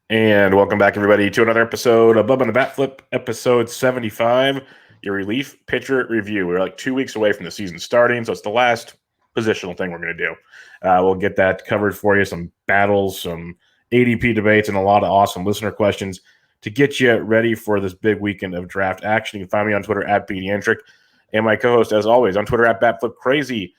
And welcome back, everybody, to another episode of Bubba and the BatFlip, episode 75, your relief pitcher review. We're like 2 weeks away from the season starting, so it's the last positional thing we're going to do. We'll get that covered for you, some battles, some ADP debates, and a lot of awesome listener questions to get you ready for this big weekend of draft action. You can find me on Twitter at BDentric, and my co-host, as always, on Twitter at BatFlipCrazy.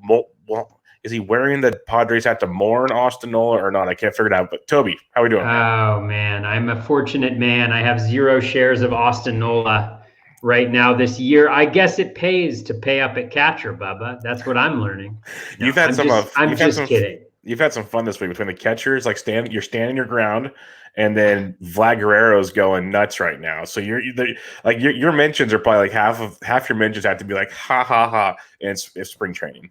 Well, is he wearing the Padres hat to mourn Austin Nola or not? I can't figure it out. But Toby, how are we doing? Oh, man, I'm a fortunate man. I have 0 shares of Austin Nola right now this year. I guess it pays to pay up at catcher, Bubba. That's what I'm learning. No, You've had I'm just kidding. You've had some fun this week between the catchers, like you're standing your ground, and then Vlad Guerrero's going nuts right now. So your mentions are probably like half your mentions have to be like ha ha ha, and it's spring training.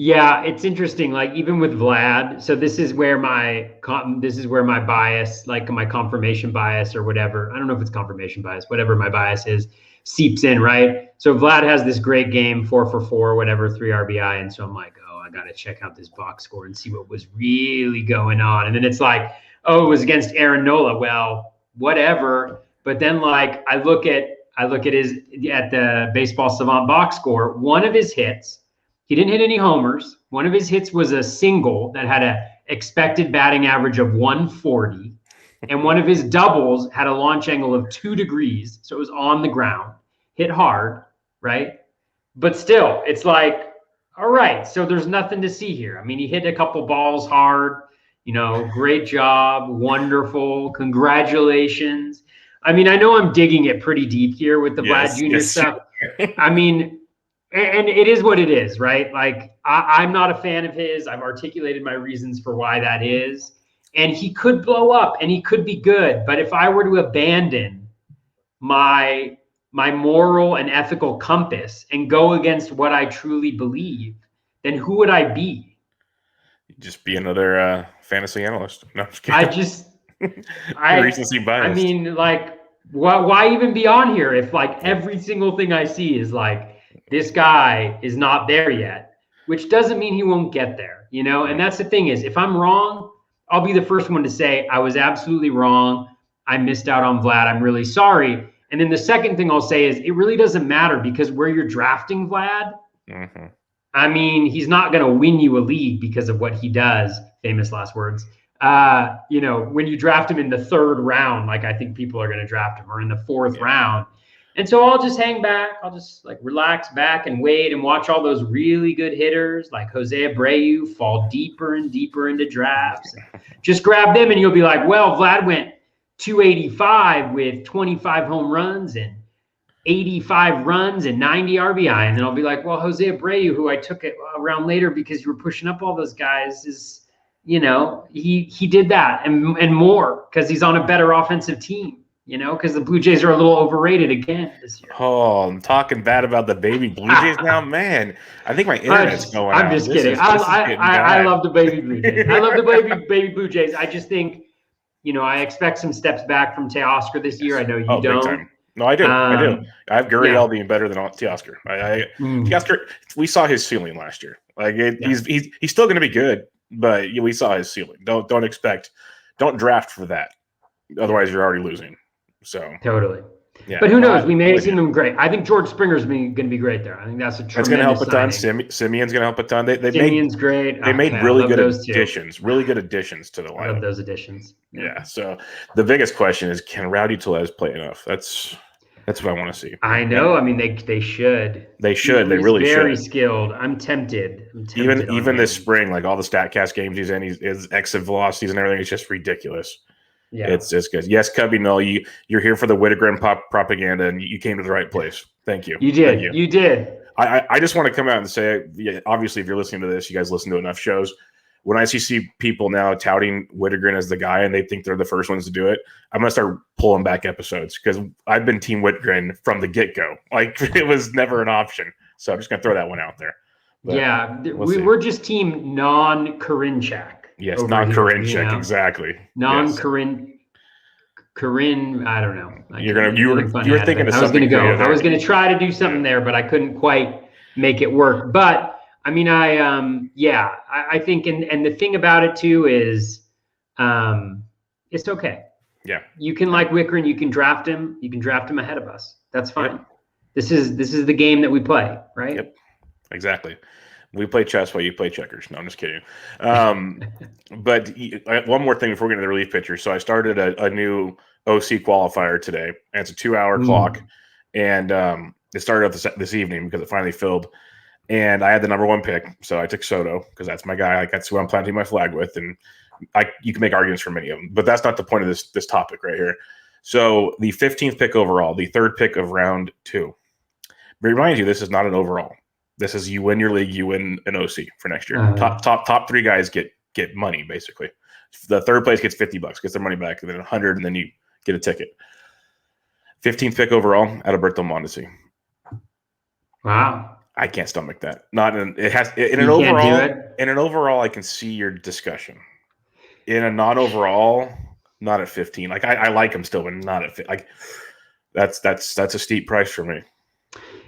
Yeah, it's interesting. Like even with Vlad, so this is where my bias, like my confirmation bias or whatever. I don't know if it's confirmation bias, whatever my bias is, seeps in, right? So Vlad has this great game, 4 for 4, whatever, 3 RBI, and so I'm like, oh, I got to check out this box score and see what was really going on. And then it's like, oh, it was against Aaron Nola. Well, whatever. But then like I look at the Baseball Savant box score. One of his hits. He didn't hit any homers. One of his hits was a single that had an expected batting average of 140. And one of his doubles had a launch angle of 2 degrees. So it was on the ground, hit hard, right? But still, it's like, all right, so there's nothing to see here. I mean, he hit a couple balls hard, great job, wonderful, congratulations. I mean, I know I'm digging it pretty deep here with the Vlad Jr. stuff. I mean, and it is what it is, right? Like, I'm not a fan of his. I've articulated my reasons for why that is. And he could blow up and he could be good. But if I were to abandon my moral and ethical compass and go against what I truly believe, then who would I be? Just be another fantasy analyst. No, I'm just kidding. Recency bias. I mean, like, why even be on here if like every single thing I see is like, this guy is not there yet, which doesn't mean he won't get there, And that's the thing is, if I'm wrong, I'll be the first one to say I was absolutely wrong. I missed out on Vlad. I'm really sorry. And then the second thing I'll say is it really doesn't matter because where you're drafting Vlad, I mean, he's not going to win you a league because of what he does. Famous last words. When you draft him in the 3rd round, like I think people are going to draft him, or in the 4th round. And so I'll just hang back. I'll just like relax back and wait and watch all those really good hitters like Jose Abreu fall deeper and deeper into drafts. Just grab them and you'll be like, well, Vlad went 285 with 25 home runs and 85 runs and 90 RBI. And then I'll be like, well, Jose Abreu, who I took it around later because you were pushing up all those guys, is, he did that and more because he's on a better offensive team. Because the Blue Jays are a little overrated again this year. Oh, I'm talking bad about the baby Blue Jays now, man. I think my internet's going out. I'm just kidding. I love the baby Blue Jays. I love the baby Blue Jays. I just think, I expect some steps back from Teoscar this year. I know you don't. Big time. No, I do. I have Gurriel being better than Teoscar. Teoscar, we saw his ceiling last year. Like he's still going to be good, but we saw his ceiling. Don't draft for that. Otherwise, you're already losing. So totally, yeah. But who knows? We may have seen them great. I think George Springer's going to be great there. I think that's a tremendous. That's going to help a ton. Simeon's going to help a ton. Simeon's great. They made really good additions. Really good additions to the lineup. I love those additions. Yeah. So the biggest question is, can Rowdy Tellez play enough? That's what I want to see. I know. I mean, they should. They should. They really should. Very skilled. I'm tempted. Even this spring, like all the StatCast games he's in, his exit velocities and everything is just ridiculous. Yeah, it's just good. Yes, Cubby, no, you're here for the Whittegren propaganda, and you came to the right place. Thank you. You did. You did. I just want to come out and say, obviously, if you're listening to this, you guys listen to enough shows. When I see people now touting Whittegren as the guy, and they think they're the first ones to do it, I'm gonna start pulling back episodes because I've been Team Whittegren from the get-go. Like it was never an option. So I'm just gonna throw that one out there. But yeah, we're just Team non-Karinchak. Yes, non-Karinchak, exactly. Non-Karin, I don't know. You were thinking of something. I was gonna try to do something there, but I couldn't quite make it work. But I mean, I think, and the thing about it too is, it's okay. Yeah. You can like Wicker and you can draft him. You can draft him ahead of us. That's fine. Yep. This is the game that we play, right? Yep. Exactly. We play chess while you play checkers. No, I'm just kidding. But one more thing before we get into the relief pitcher. So I started a new OC qualifier today, and it's a 2-hour clock. And it started up this evening because it finally filled. And I had the number 1 pick, so I took Soto because that's my guy. Like, that's who I'm planting my flag with, and you can make arguments for many of them, but that's not the point of this topic right here. So the 15th pick overall, the 3rd pick of round 2. Remind you, this is not an overall. This is you win your league, you win an OC for next year. Top 3 guys get money basically. The 3rd place gets $50, gets their money back, and then 100, and then you get a ticket. 15th pick overall, Adalberto Mondesi. Wow. I can't stomach that. In an overall, I can see your discussion. In a non-overall, not at 15. Like I like him still, but not at 15. Like that's a steep price for me.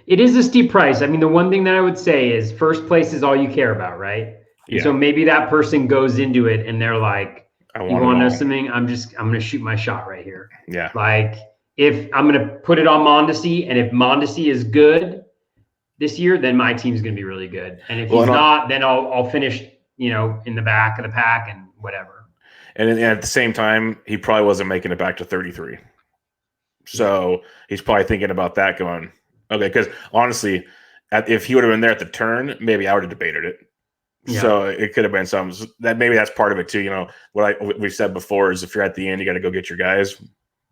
It is a steep price. I mean, the one thing that I would say is first place is all you care about, right? Yeah. So maybe that person goes into it and they're like, "You want to know something? I'm going to shoot my shot right here." Yeah. Like if I'm going to put it on Mondesi, and if Mondesi is good this year, then my team's going to be really good. And if he's not, then I'll finish, in the back of the pack and whatever. And at the same time, he probably wasn't making it back to 33. So he's probably thinking about that going, okay, because honestly, if he would have been there at the turn, maybe I would have debated it. Yeah. So it could have been something that maybe that's part of it too. What we've said before is if you're at the end, you got to go get your guys.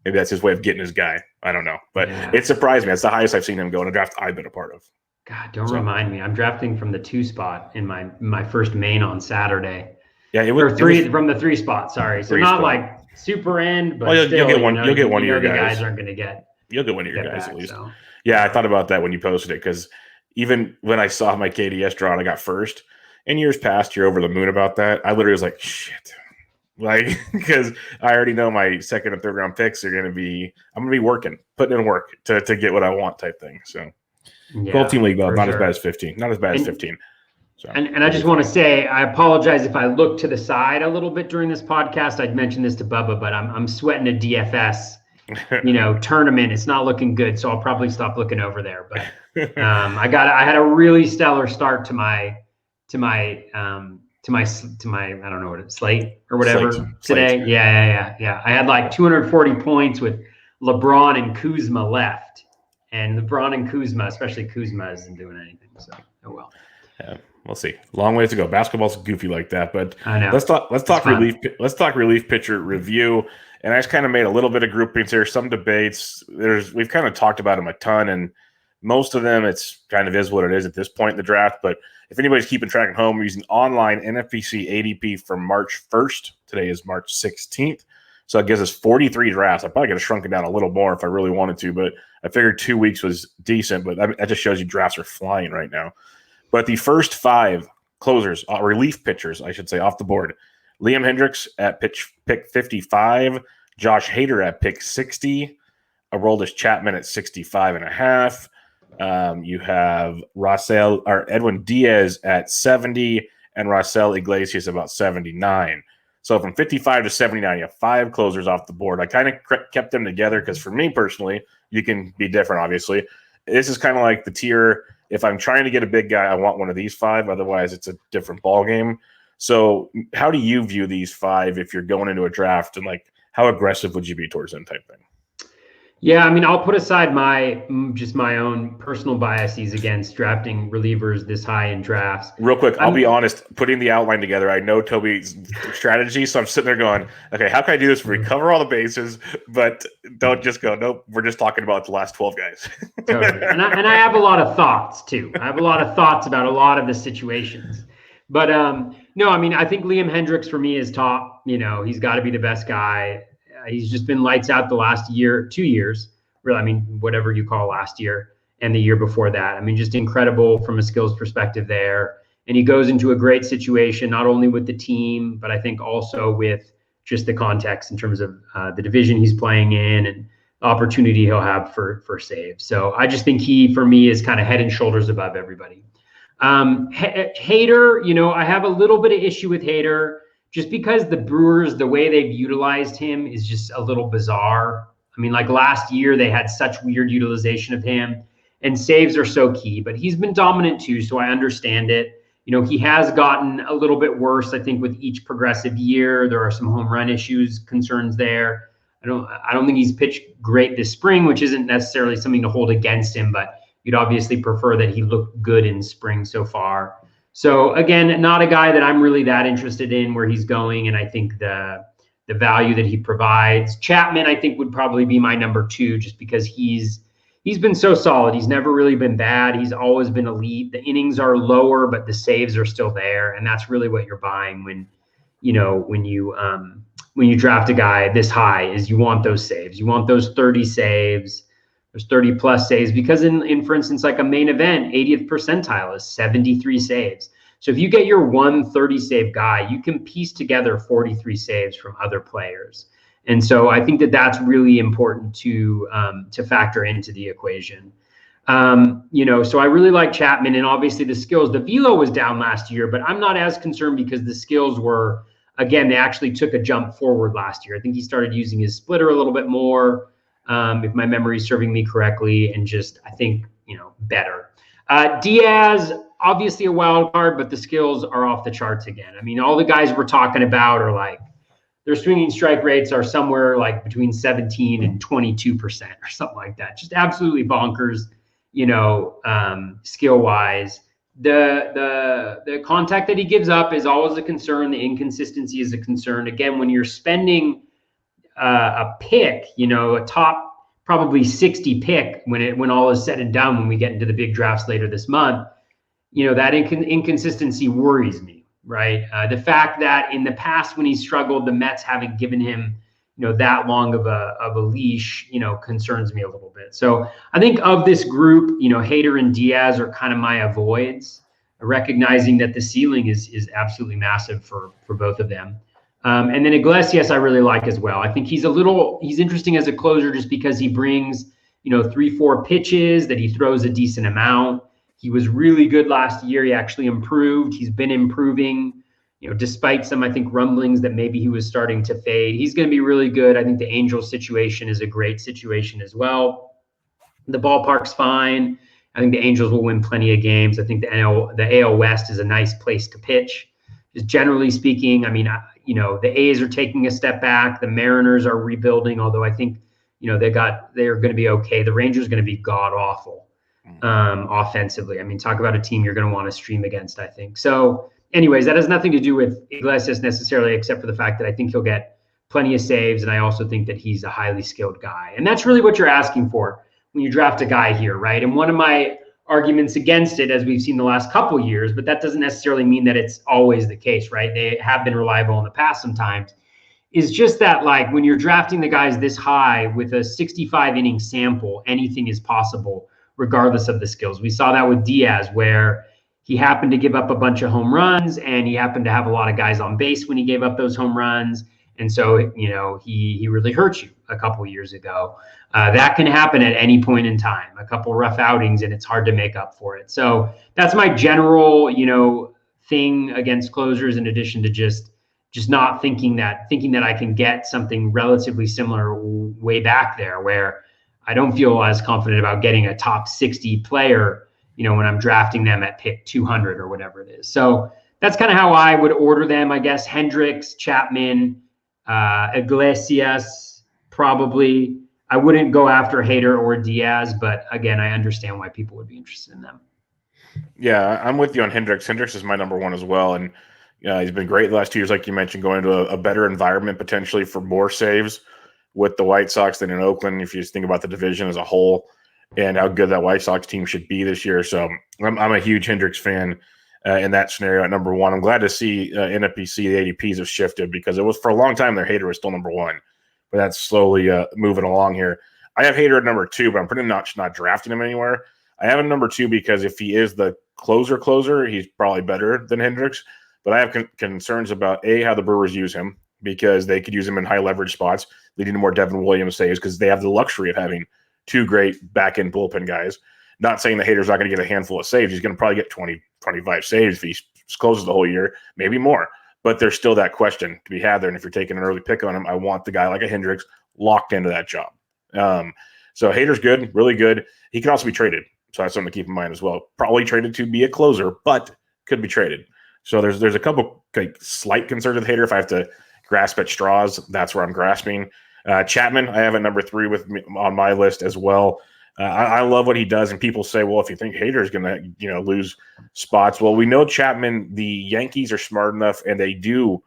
Maybe that's his way of getting his guy. I don't know. But It surprised me. It's the highest I've seen him go in a draft I've been a part of. God, don't remind me. I'm drafting from the 2 spot in my first main on Saturday. Yeah, from the 3 spot. Sorry, so not like super end, but you'll get one. You'll get one of your guys aren't going to get. You'll get one of your guys back, at least. So. Yeah, I thought about that when you posted it because even when I saw my KDS draw and I got first, in years past, you're over the moon about that. I literally was like, shit, like because I already know my 2nd and 3rd round picks are going to be. I'm going to be putting in work to get what I want type thing. So. Yeah, Gold team league though, not as bad as 15. Not as bad as 15. So and I just want to say I apologize if I look to the side a little bit during this podcast. I'd mentioned this to Bubba, but I'm sweating a DFS, tournament. It's not looking good, so I'll probably stop looking over there. But I had a really stellar start to my I don't know what it's slate or whatever today. Slate. Yeah. I had like 240 points with LeBron and Kuzma left. And LeBron and Kuzma, especially Kuzma, isn't doing anything. So, oh well. Yeah, we'll see. Long ways to go. Basketball's goofy like that, but I know. Let's talk relief. Let's talk relief pitcher review. And I just kind of made a little bit of groupings here. Some debates. We've kind of talked about them a ton, and most of them it's kind of is what it is at this point in the draft. But if anybody's keeping track at home, we're using online NFBC ADP from March 1st. Today is March 16th. So it gives us 43 drafts. I probably could have shrunk it down a little more if I really wanted to, but I figured 2 weeks was decent. But that just shows you drafts are flying right now. But the first 5 closers, relief pitchers, I should say, off the board. Liam Hendriks at pick 55, Josh Hader at pick 60, Aroldis Chapman at 65.5. You have Edwin Diaz at 70, and Raisel Iglesias about 79. So from 55 to 79, you have 5 closers off the board. I kind of kept them together because for me personally, you can be different, obviously. This is kind of like the tier. If I'm trying to get a big guy, I want one of these 5. Otherwise, it's a different ball game. So how do you view these 5 if you're going into a draft, and like how aggressive would you be towards them type thing? Yeah, I mean, I'll put aside my own personal biases against drafting relievers this high in drafts. Real quick, I'll be honest, putting the outline together, I know Toby's strategy, so I'm sitting there going, okay, how can I do this where we cover all the bases, but don't just go, nope, we're just talking about the last 12 guys. Totally. And I have a lot of thoughts, too. I have a lot of thoughts about a lot of the situations. But, no, I mean, I think Liam Hendriks for me is top. He's got to be the best guy. He's just been lights out the last 2 years, really. I mean, whatever you call last year and the year before that. I mean, just incredible from a skills perspective there. And he goes into a great situation, not only with the team, but I think also with just the context in terms of the division he's playing in and the opportunity he'll have for saves. So I just think he, for me, is kind of head and shoulders above everybody. Hader, I have a little bit of issue with Hader just because the Brewers, the way they've utilized him is just a little bizarre. I mean, like last year, they had such weird utilization of him, and saves are so key, but he's been dominant too, so I understand it. He has gotten a little bit worse, I think, with each progressive year. There are some home run issues, concerns there. I don't think he's pitched great this spring, which isn't necessarily something to hold against him, but you'd obviously prefer that he looked good in spring so far. So again, not a guy that I'm really that interested in where he's going, and I think the value that he provides. Chapman, I think, would probably be my number 2, just because he's been so solid. He's never really been bad. He's always been elite. The innings are lower, but the saves are still there, and that's really what you're buying when you draft a guy this high. Is you want those saves. You want those 30 saves. There's 30 plus saves, because in for instance, like a main event, 80th percentile is 73 saves. So if you get your 130 save guy, you can piece together 43 saves from other players. And so I think that that's really important to factor into the equation. So I really like Chapman, and obviously the skills. The velo was down last year, but I'm not as concerned because the skills were, again, they actually took a jump forward last year. I think he started using his splitter a little bit more, if my memory is serving me correctly, and just, I think, better. Diaz, obviously a wild card, but the skills are off the charts again. I mean, all the guys we're talking about are like, their swinging strike rates are somewhere like between 17 and 22% or something like that. Just absolutely bonkers, skill wise. The contact that he gives up is always a concern. The inconsistency is a concern. Again, when you're spending a pick, a top probably 60 pick when all is said and done, when we get into the big drafts later this month, that inconsistency worries me. Right. The fact that in the past when he struggled, the Mets haven't given him, that long of a leash, concerns me a little bit. So I think of this group, Hader and Diaz are kind of my avoids, recognizing that the ceiling is absolutely massive for both of them. And then Iglesias I really like as well. I think he's interesting as a closer just because he brings, 3-4 pitches that he throws a decent amount. He was really good last year. He actually improved. He's been improving, despite some, I think, rumblings that maybe he was starting to fade. He's going to be really good. I think the Angels situation is a great situation as well. The ballpark's fine. I think the Angels will win plenty of games. I think the AL West is a nice place to pitch. Just generally speaking, I mean, the A's are taking a step back. The Mariners are rebuilding, although I think, they're going to be okay. The Rangers are going to be god awful. Offensively. I mean, talk about a team you're going to want to stream against, I think. So anyways, that has nothing to do with Iglesias necessarily, except for the fact that I think he'll get plenty of saves. And I also think that he's a highly skilled guy. And that's really what you're asking for when you draft a guy here, right? And one of my arguments against it, as we've seen the last couple years, but that doesn't necessarily mean that it's always the case, right? They have been reliable in the past sometimes, is just that, like, when you're drafting the guys this high with a 65 inning sample, anything is possible regardless of the skills. We saw that with Diaz, where he happened to give up a bunch of home runs, and he happened to have a lot of guys on base when he gave up those home runs. And so, he really hurt you a couple of years ago. That can happen at any point in time, a couple rough outings, and it's hard to make up for it. So that's my general, thing against closers, in addition to just not thinking that I can get something relatively similar way back there, where I don't feel as confident about getting a top 60 player, when I'm drafting them at pick 200 or whatever it is. So that's kind of how I would order them, I guess. Hendricks, Chapman, Iglesias, probably. I wouldn't go after Hader or Diaz, but again, I understand why people would be interested in them. Yeah, I'm with you on Hendricks. Hendricks is my number 1 as well. And he's been great the last 2 years, like you mentioned, going to a better environment potentially for more saves with the White Sox than in Oakland, if you just think about the division as a whole and how good that White Sox team should be this year. So I'm a huge Hendricks fan in that scenario at number 1. I'm glad to see NFBC, the ADPs have shifted, because it was for a long time their Hader was still number 1, but that's slowly moving along here. I have Hader at number 2, but I'm pretty much not drafting him anywhere. I have him number 2 because if he is the closer, he's probably better than Hendricks. But I have concerns about, how the Brewers use him, because they could use him in high leverage spots. They need more Devin Williams saves because they have the luxury of having 2 great back-end bullpen guys. Not saying the Hader's not going to get a handful of saves. He's going to probably get 20, 25 saves if he closes the whole year, maybe more. but there's still that question to be had there. And if you're taking an early pick on him, I want the guy like a Hendricks locked into that job. So Hader's good, really good. He can also be traded. So that's something to keep in mind as well. Probably traded to be a closer, but could be traded. So there's a couple slight concerns with Hader. If I have to grasp at straws, that's where I'm grasping. Chapman, I have at number 3 with me on my list as well. I love what he does, and people say, well, if you think Hader is going to lose spots, well, we know Chapman, the Yankees are smart enough, and they do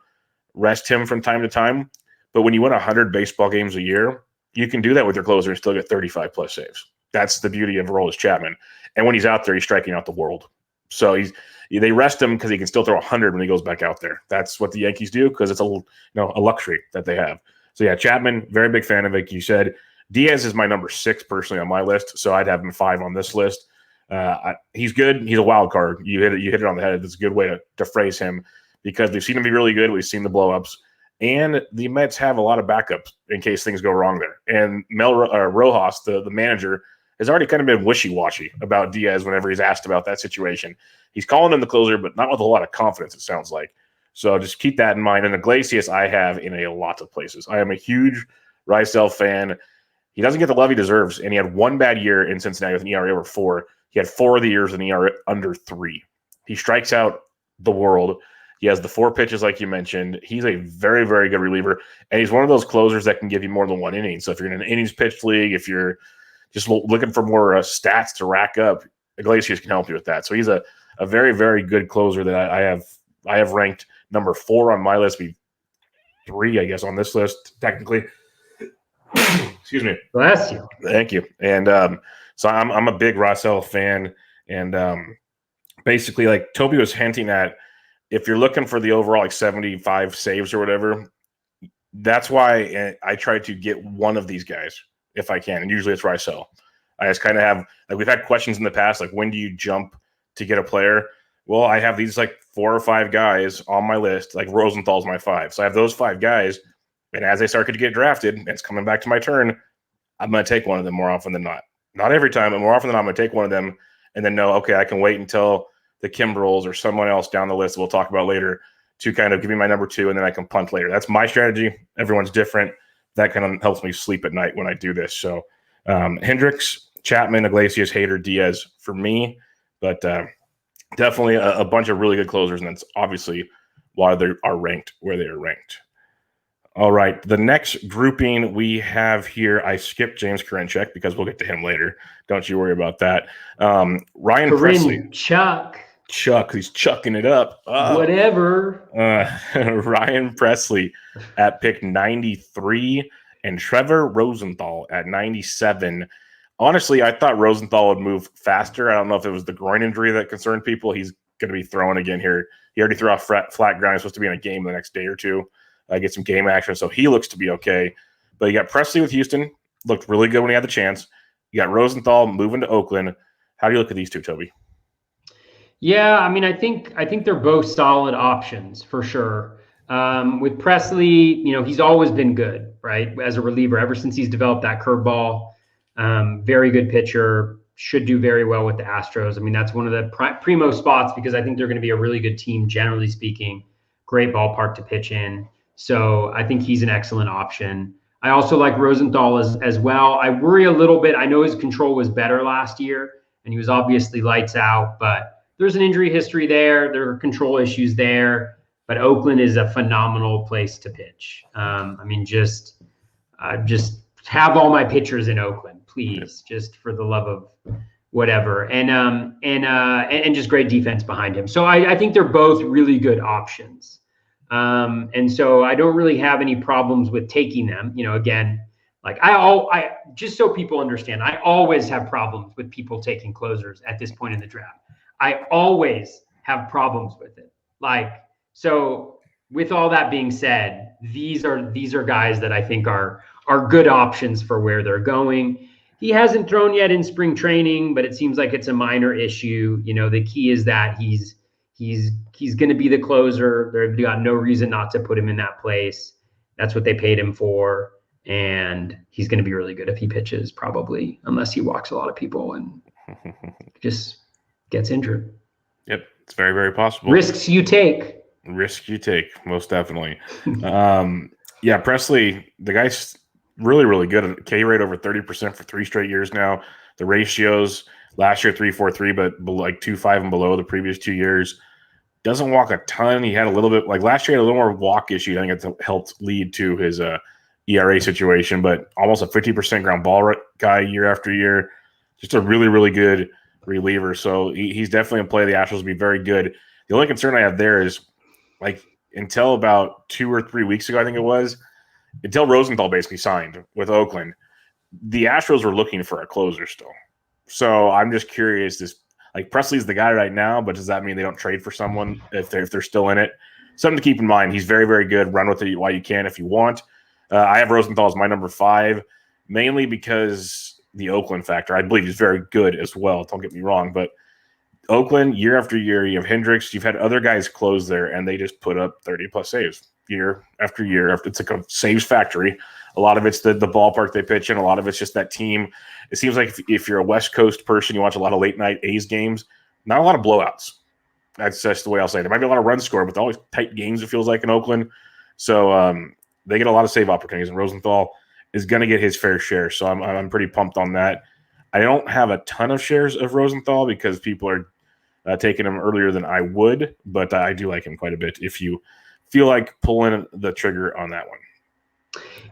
rest him from time to time. But when you win 100 baseball games a year, you can do that with your closer and still get 35-plus saves. That's the beauty of Aroldis Chapman. And when he's out there, he's striking out the world. So they rest him because he can still throw 100 when he goes back out there. That's what the Yankees do because it's a luxury that they have. So, yeah, Chapman, very big fan of it. You said Diaz is my number 6 personally on my list, so I'd have him 5 on this list. He's good. He's a wild card. You hit it on the head. That's a good way to phrase him because we've seen him be really good. We've seen the blow-ups. And the Mets have a lot of backups in case things go wrong there. And Rojas, the manager, has already kind of been wishy-washy about Diaz whenever he's asked about that situation. He's calling him the closer, but not with a lot of confidence, it sounds like. So just keep that in mind. And Iglesias I have in a lot of places. I am a huge Rysel fan. He doesn't get the love he deserves, and he had one bad year in Cincinnati with an ERA over 4. He had 4 of the years with an ERA under 3. He strikes out the world. He has the 4 pitches like you mentioned. He's a very, very good reliever, and he's one of those closers that can give you more than 1 inning. So if you're in an innings pitched league, if you're just looking for more stats to rack up, Iglesias can help you with that. So he's a very, very good closer that I have ranked number 4 on my list. Be 3, I guess, on this list technically. Excuse me. Bless you. Thank you. And so I'm a big Rysel fan, and basically, like Toby was hinting at, if you're looking for the overall 75 saves or whatever, that's why I try to get one of these guys if I can, and usually it's Rysel. I just kind of have we've had questions in the past, like when do you jump to get a player? Well, I have these 4 or 5 guys on my list. Like Rosenthal's my 5, so I have those 5 guys, and as they start to get drafted, and it's coming back to my turn, I'm going to take one of them more often than not. Not every time, but more often than not, I'm going to take one of them, and then know, okay, I can wait until the Kimbrels or someone else down the list we'll talk about later to kind of give me my number 2, and then I can punt later. That's my strategy. Everyone's different. That kind of helps me sleep at night when I do this. So Hendricks, Chapman, Iglesias, Hader, Diaz for me, but definitely a bunch of really good closers, and that's obviously why they are ranked where they are ranked. All right, the next grouping we have here, I skipped James Karinchak because we'll get to him later. Don't you worry about that. Ryan Presley. Chuck, he's chucking it up. Whatever. Ryan Presley at pick 93 and Trevor Rosenthal at 97. Honestly, I thought Rosenthal would move faster. I don't know if it was the groin injury that concerned people. He's going to be throwing again here. He already threw off flat ground. He's supposed to be in a game the next day or two. Get some game action, so he looks to be okay. But you got Presley with Houston. Looked really good when he had the chance. You got Rosenthal moving to Oakland. How do you look at these two, Toby? Yeah, I mean, I think they're both solid options for sure. With Presley, he's always been good, right, as a reliever ever since he's developed that curveball. Very good pitcher, should do very well with the Astros. I mean, that's one of the primo spots because I think they're going to be a really good team, generally speaking. Great ballpark to pitch in. So I think he's an excellent option. I also like Rosenthal as well. I worry a little bit. I know his control was better last year, and he was obviously lights out, but there's an injury history there. There are control issues there, but Oakland is a phenomenal place to pitch. I mean, just have all my pitchers in Oakland, please, just for the love of whatever. And just great defense behind him. So I think they're both really good options. And so I don't really have any problems with taking them. Again, like I just so people understand, I always have problems with people taking closers at this point in the draft. I always have problems with it. So with all that being said, these are guys that I think are good options for where they're going. He hasn't thrown yet in spring training, but it seems like it's a minor issue. The key is that he's going to be the closer. They've got no reason not to put him in that place. That's what they paid him for. And he's going to be really good if he pitches, probably, unless he walks a lot of people and just gets injured. Yep, it's very, very possible. Risks you take. Risk you take, most definitely. Yeah, Presley, the guy's really, really good. K rate over 30% for 3 straight years now. The ratios last year 3.43, but like 2.5 and below the previous 2 years. Doesn't walk a ton. He had a little bit, like last year, he had a little more walk issue. I think it's helped lead to his ERA situation, but almost a 50% ground ball guy year after year. Just a really, really good reliever. So he's definitely in play. The Astros will be very good. The only concern I have there is, like, until about 2 or 3 weeks ago, I think it was, until Rosenthal basically signed with Oakland, the Astros were looking for a closer still. So I'm just curious, like Presley's the guy right now, but does that mean they don't trade for someone if they're still in it? Something to keep in mind. He's very, very good. Run with it while you can if you want. I have Rosenthal as my number 5, mainly because the Oakland factor. I believe he's very good as well. Don't get me wrong, but Oakland, year after year, you have Hendricks. You've had other guys close there, and they just put up 30-plus saves year after year. It's like a saves factory. A lot of it's the ballpark they pitch in. A lot of it's just that team. It seems like if you're a West Coast person, you watch a lot of late-night A's games, not a lot of blowouts. That's just the way I'll say it. There might be a lot of runs scored, but they're always tight games, it feels like, in Oakland. So they get a lot of save opportunities, and Rosenthal is going to get his fair share. So I'm pretty pumped on that. I don't have a ton of shares of Rosenthal because people are taking him earlier than I would, but I do like him quite a bit if you feel like pulling the trigger on that one.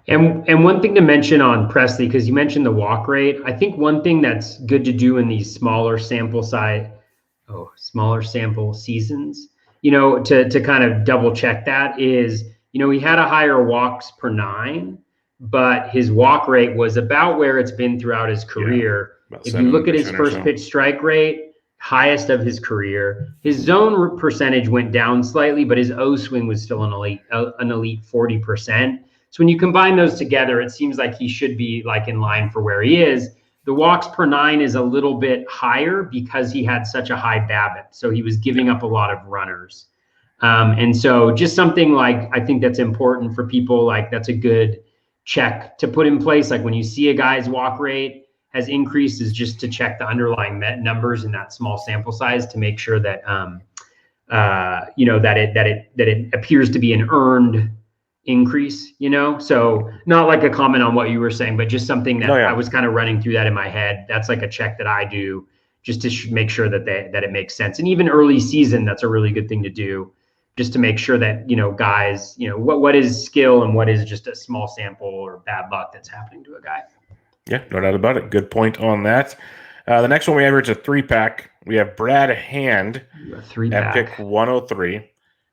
And one thing to mention on Presley, because you mentioned the walk rate, I think one thing that's good to do in these smaller sample seasons, to kind of double check that is, he had a higher walks per 9, but his walk rate was about where it's been throughout his career. If you look at his first pitch strike rate, highest of his career. His zone percentage went down slightly, but his O swing was still an elite 40%. So when you combine those together, it seems like he should be like in line for where he is. The walks per 9 is a little bit higher because he had such a high BABIP. So he was giving up a lot of runners. And so just something like, I think that's important for people. Like that's a good check to put in place. Like when you see a guy's walk rate has increased, is just to check the underlying numbers in that small sample size to make sure that, that it appears to be an earned increase, so not like a comment on what you were saying, but just something that I was kind of running through that in my head. That's like a check that I do just to make sure that it makes sense. And even early season, that's a really good thing to do, just to make sure that, guys, what is skill and what is just a small sample or bad luck that's happening to a guy. Yeah, no doubt about it. Good point on that. The next one we have is a 3-pack. We have Brad Hand at pick 103.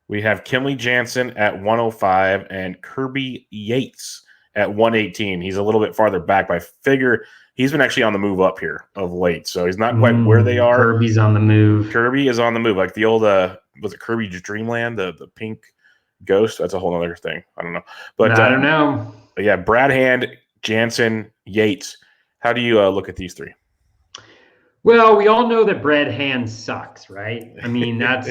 We have Kenley Jansen at 105 and Kirby Yates at 118. He's a little bit farther back, but I figure he's been actually on the move up here of late. So he's not quite where they are. Kirby's on the move. Kirby is on the move. Like the old, was it Kirby Dreamland, the pink ghost? That's a whole other thing. I don't know. But I don't know. But yeah, Brad Hand, Jansen, Yates. How do you look at these 3? Well, we all know that Brad Hand sucks, right? I mean, I'm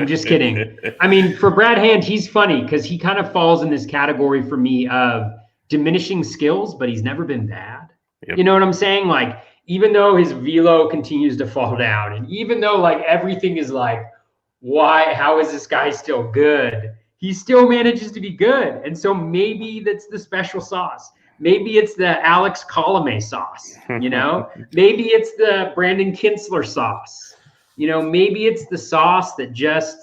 just kidding. I mean, for Brad Hand, he's funny because he kind of falls in this category for me of diminishing skills, but he's never been bad. Yep. You know what I'm saying? Like, even though his velo continues to fall down, and even though like everything is like, how is this guy still good? He still manages to be good. And so maybe that's the special sauce. Maybe it's the Alex Colomé sauce, Maybe it's the Brandon Kinsler sauce. Maybe it's the sauce that just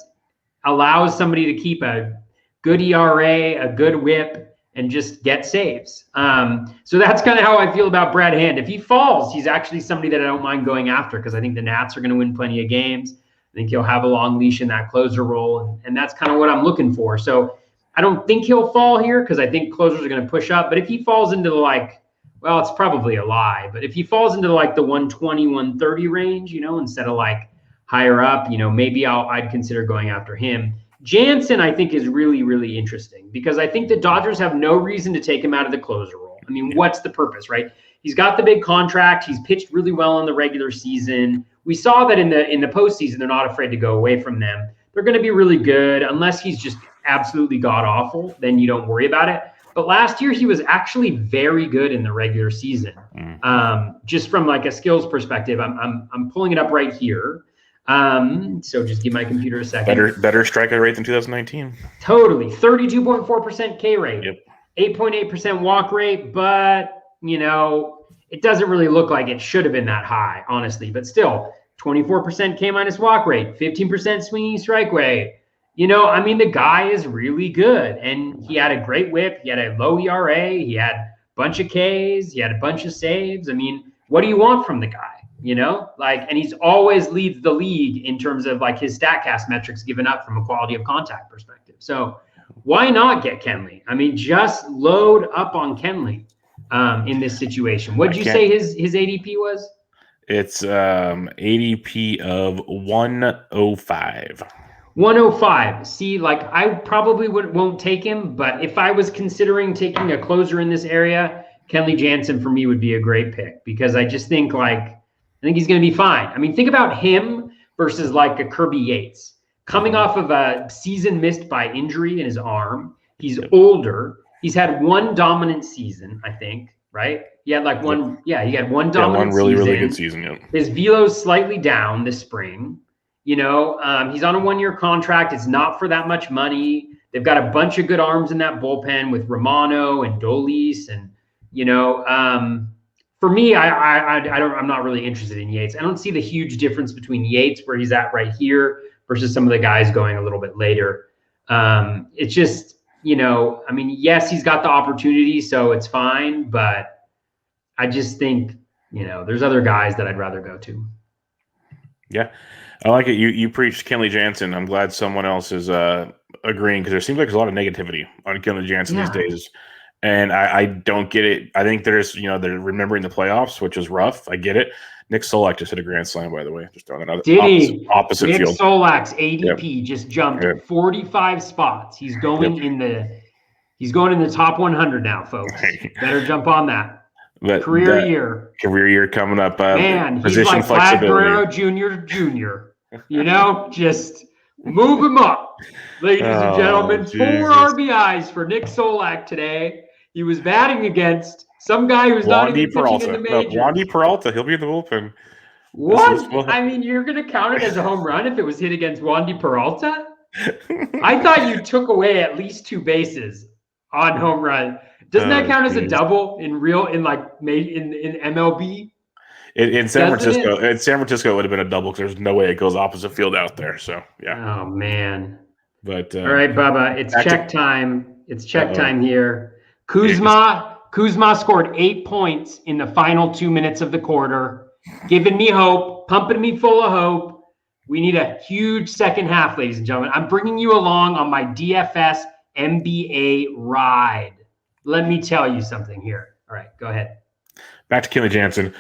allows somebody to keep a good ERA, a good whip, and just get saves. So that's kind of how I feel about Brad Hand. If he falls, he's actually somebody that I don't mind going after because I think the Nats are going to win plenty of games. I think he'll have a long leash in that closer role, and that's kind of what I'm looking for. So I don't think he'll fall here because I think closers are going to push up. But if he falls into it's probably a lie. But if he falls into like the 120, 130 range, instead of like higher up, maybe I'd consider going after him. Jansen, I think, is really, really interesting because I think the Dodgers have no reason to take him out of the closer role. I mean, what's the purpose, right? He's got the big contract. He's pitched really well in the regular season. We saw that in the postseason, they're not afraid to go away from them. They're going to be really good unless he's just absolutely god awful. Then you don't worry about it. But last year he was actually very good in the regular season. Just from like a skills perspective, I'm pulling it up right here. So just give my computer a second. Better strikeout rate than 2019. Totally. 32.4% K rate. Yep. 8.8% walk rate, but, it doesn't really look like it should have been that high, honestly. But still, 24% K minus walk rate, 15% swinging strike rate. The guy is really good. And he had a great whip. He had a low ERA. He had a bunch of Ks. He had a bunch of saves. What do you want from the guy? And he's always leads the league in terms of like his StatCast metrics given up from a quality of contact perspective. So why not get Kenley? Just load up on Kenley in this situation. What did you say his ADP was? It's ADP of 105. 105. See, I probably won't take him, but if I was considering taking a closer in this area, Kenley Jansen for me would be a great pick because I just think I think he's going to be fine. Think about him versus a Kirby Yates coming off of a season missed by injury in his arm. He's older. He's had one dominant season, I think, right? He had one. Yeah, he had one dominant one really, season. really good season. Yeah. His velo's slightly down this spring. He's on a 1-year contract. It's not for that much money. They've got a bunch of good arms in that bullpen with Romano and Dolis, and for me, I'm not really interested in Yates. I don't see the huge difference between Yates, where he's at right here, versus some of the guys going a little bit later. It's just, yes, he's got the opportunity, so it's fine. But I just think, there's other guys that I'd rather go to. Yeah, I like it. You preached Kenley Jansen. I'm glad someone else is agreeing because there seems like there's a lot of negativity on Kenley Jansen these days. And I don't get it. I think there's, they're remembering the playoffs, which is rough. I get it. Nick Solak just hit a grand slam, by the way. Just throwing that out. Opposite Nick field. Solak's ADP just jumped 45 spots. He's going in the top 100 now, folks. Better jump on that. But career year coming up. Man, he's position like Vlad flexibility. Guerrero Jr. Just move him up, ladies and gentlemen. Jesus. 4 RBIs for Nick Solak today. He was batting against some guy who's not even pitching in the majors. No, Wandy Peralta. He'll be in the bullpen. What? You're going to count it as a home run if it was hit against Wandy Peralta? I thought you took away at least 2 bases on home run. Doesn't that count as a double in MLB? In San Francisco, it would have been a double because there's no way it goes opposite field out there. So yeah. Oh man. But all right, Bubba, it's check time. It's check time here. Kuzma scored 8 points in the final 2 minutes of the quarter, giving me hope, pumping me full of hope. We need a huge second half, ladies and gentlemen. I'm bringing you along on my DFS NBA ride. Let me tell you something here. All right, go ahead. Back to Kenley Jansen.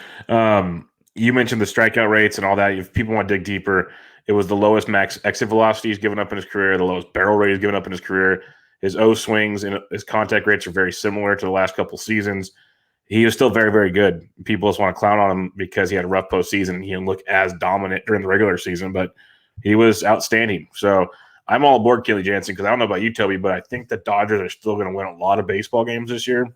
You mentioned the strikeout rates and all that. If people want to dig deeper, it was the lowest max exit velocity he's given up in his career, the lowest barrel rate he's given up in his career. His O swings and his contact rates are very similar to the last couple seasons. He was still very, very good. People just want to clown on him because he had a rough postseason. He didn't look as dominant during the regular season, but he was outstanding. So I'm all aboard Kenley Jansen because I don't know about you, Toby, but I think the Dodgers are still going to win a lot of baseball games this year.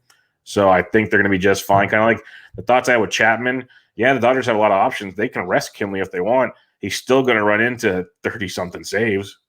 So I think they're going to be just fine. Kind of like the thoughts I had with Chapman. Yeah, the Dodgers have a lot of options. They can rest Kenley if they want. He's still going to run into 30-something saves.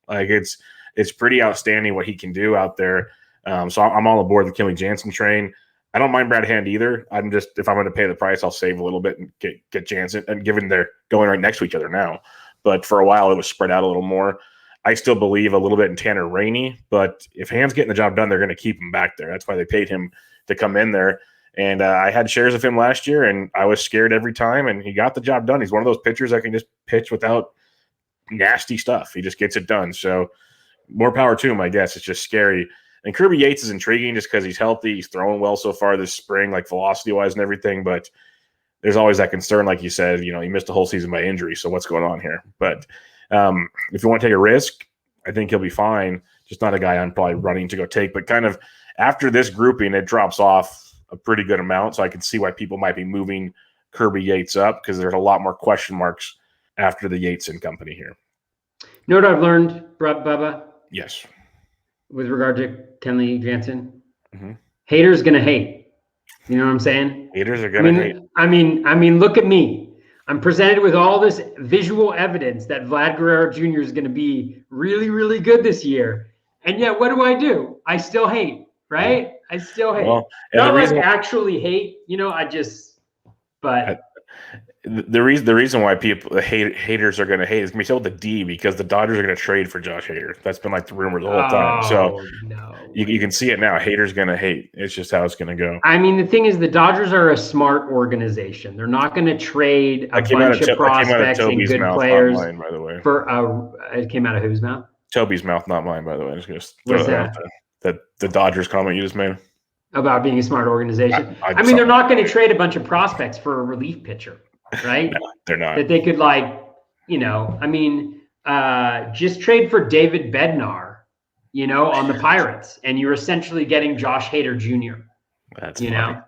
It's pretty outstanding what he can do out there. So I'm all aboard the Kenley Jansen train. I don't mind Brad Hand either. I'm just, if I'm going to pay the price, I'll save a little bit and get Jansen. And given they're going right next to each other now, but for a while it was spread out a little more. I still believe a little bit in Tanner Rainey, but if Hand's getting the job done, they're going to keep him back there. That's why they paid him to come in there. And I had shares of him last year, and I was scared every time, and he got the job done. He's one of those pitchers that can just pitch without nasty stuff. He just gets it done. So more power to him, I guess. It's just scary. And Kirby Yates is intriguing just because he's healthy. He's throwing well so far this spring, like velocity-wise and everything. But there's always that concern, like you said, he missed a whole season by injury. So what's going on here? But if you want to take a risk, I think he'll be fine. Just not a guy I'm probably running to go take. But kind of after this grouping, it drops off a pretty good amount. So I can see why people might be moving Kirby Yates up because there's a lot more question marks after the Yates and company here. You know what I've learned, Bubba? Yes. With regard to Kenley Jansen? Mm-hmm. Haters going to hate. You know what I'm saying? Haters are going to hate. I mean, look at me. I'm presented with all this visual evidence that Vlad Guerrero Jr. is going to be really, really good this year. And yet, what do? I still hate, right? Yeah. I still hate. Well, not like actually hate, but the reason why people haters are going to hate is going to be spelled with a D, because the Dodgers are going to trade for Josh Hader. That's been like the rumor the whole time. So you can see it now. Haters going to hate. It's just how it's going to go. I mean, the thing is, the Dodgers are a smart organization. They're not going to trade a bunch of prospects and good players. Mine, by the way. It came out of whose mouth? Toby's mouth, not mine, by the way. I'm just going to throw that out there. The Dodgers comment you just made. About being a smart organization. I mean, they're not going to trade a bunch of prospects for a relief pitcher, right? No, they're not. That they could just trade for David Bednar, on the Pirates, and you're essentially getting Josh Hader Jr. That's funny.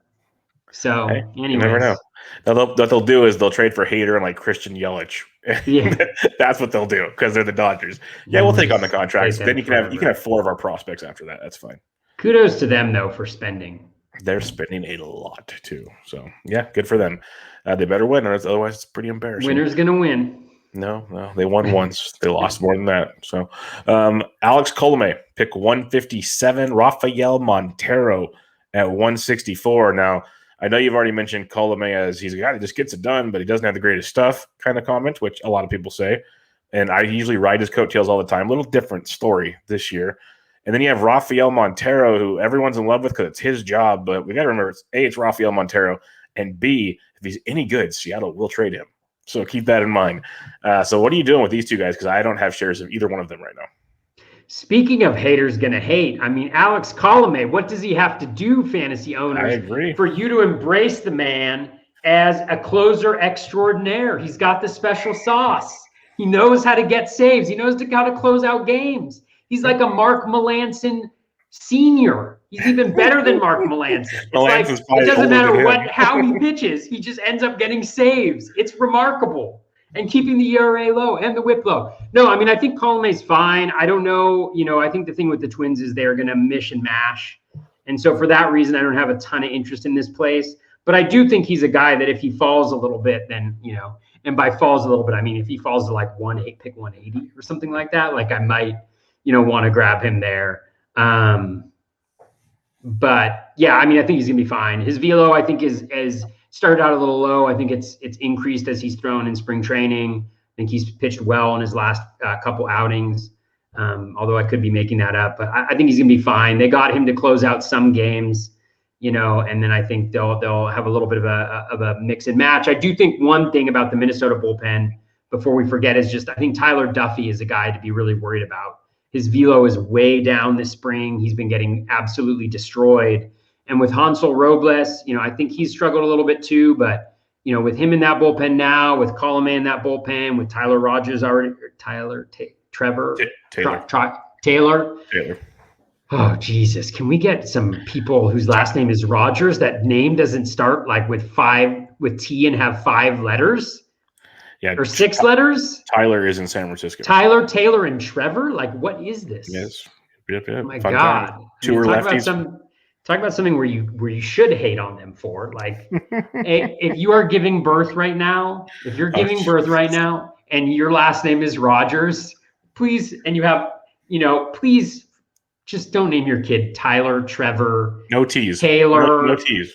So, hey, anyways. You never know. What they'll do is they'll trade for Hader and like Christian Yelich. Yeah, that's what they'll do because they're the Dodgers. Yeah, we'll take on the contracts. Then you can have 4 of our prospects after that. That's fine. Kudos to them though for spending. They're spending a lot too. So yeah, good for them. They better win, or otherwise it's pretty embarrassing. Winner's gonna win. No, they won once. They lost more than that. So, Alex Coleman, pick 157. Rafael Montero at 164. Now, I know you've already mentioned Coleman as he's a guy that just gets it done, but he doesn't have the greatest stuff kind of comment, which a lot of people say. And I usually ride his coattails all the time. A little different story this year. And then you have Rafael Montero, who everyone's in love with because it's his job. But we got to remember, it's Rafael Montero. And B, if he's any good, Seattle will trade him. So keep that in mind. So what are you doing with these two guys? Because I don't have shares of either one of them right now. Speaking of haters going to hate, I mean, Alex Coleman, what does he have to do, fantasy owners, I agree, for you to embrace the man as a closer extraordinaire? He's got the special sauce. He knows how to get saves. He knows how to close out games. He's like a Mark Melancon senior. He's even better than Mark Melancon. It doesn't matter how he pitches. He just ends up getting saves. It's remarkable. And keeping the ERA low and the whip low. No, I mean, I think Coleman's fine. I don't know. I think the thing with the Twins is they're going to mish and mash. And so for that reason, I don't have a ton of interest in this place. But I do think he's a guy that if he falls a little bit, then, and by falls a little bit, I mean, if he falls to like pick 180 or something like that, like I might, want to grab him there. But yeah, I mean, I think he's gonna be fine. His velo, I think, is started out a little low. I think it's increased as he's thrown in spring training. I think he's pitched well in his last couple outings. Although I could be making that up, but I think he's gonna be fine. They got him to close out some games, and then I think they'll have a little bit of a mix and match. I do think one thing about the Minnesota bullpen before we forget is just I think Tyler Duffy is a guy to be really worried about. His velo is way down this spring. He's been getting absolutely destroyed. And with Hansel Robles, I think he's struggled a little bit too. But, with him in that bullpen now, with Coleman in that bullpen, with Tyler Rogers already, Taylor. Oh, Jesus. Can we get some people whose last name is Rogers? That name doesn't start like with T and have 5 letters? Yeah, or 6 letters. Tyler is in San Francisco. Tyler, Taylor, and Trevor. Like, what is this? Yes. Yep. Oh my God. Talk about something where you should hate on them for. Like, if you are giving birth right now, and your last name is Rogers, please, and you have, please just don't name your kid Tyler, Trevor. No T's. Taylor. No T's.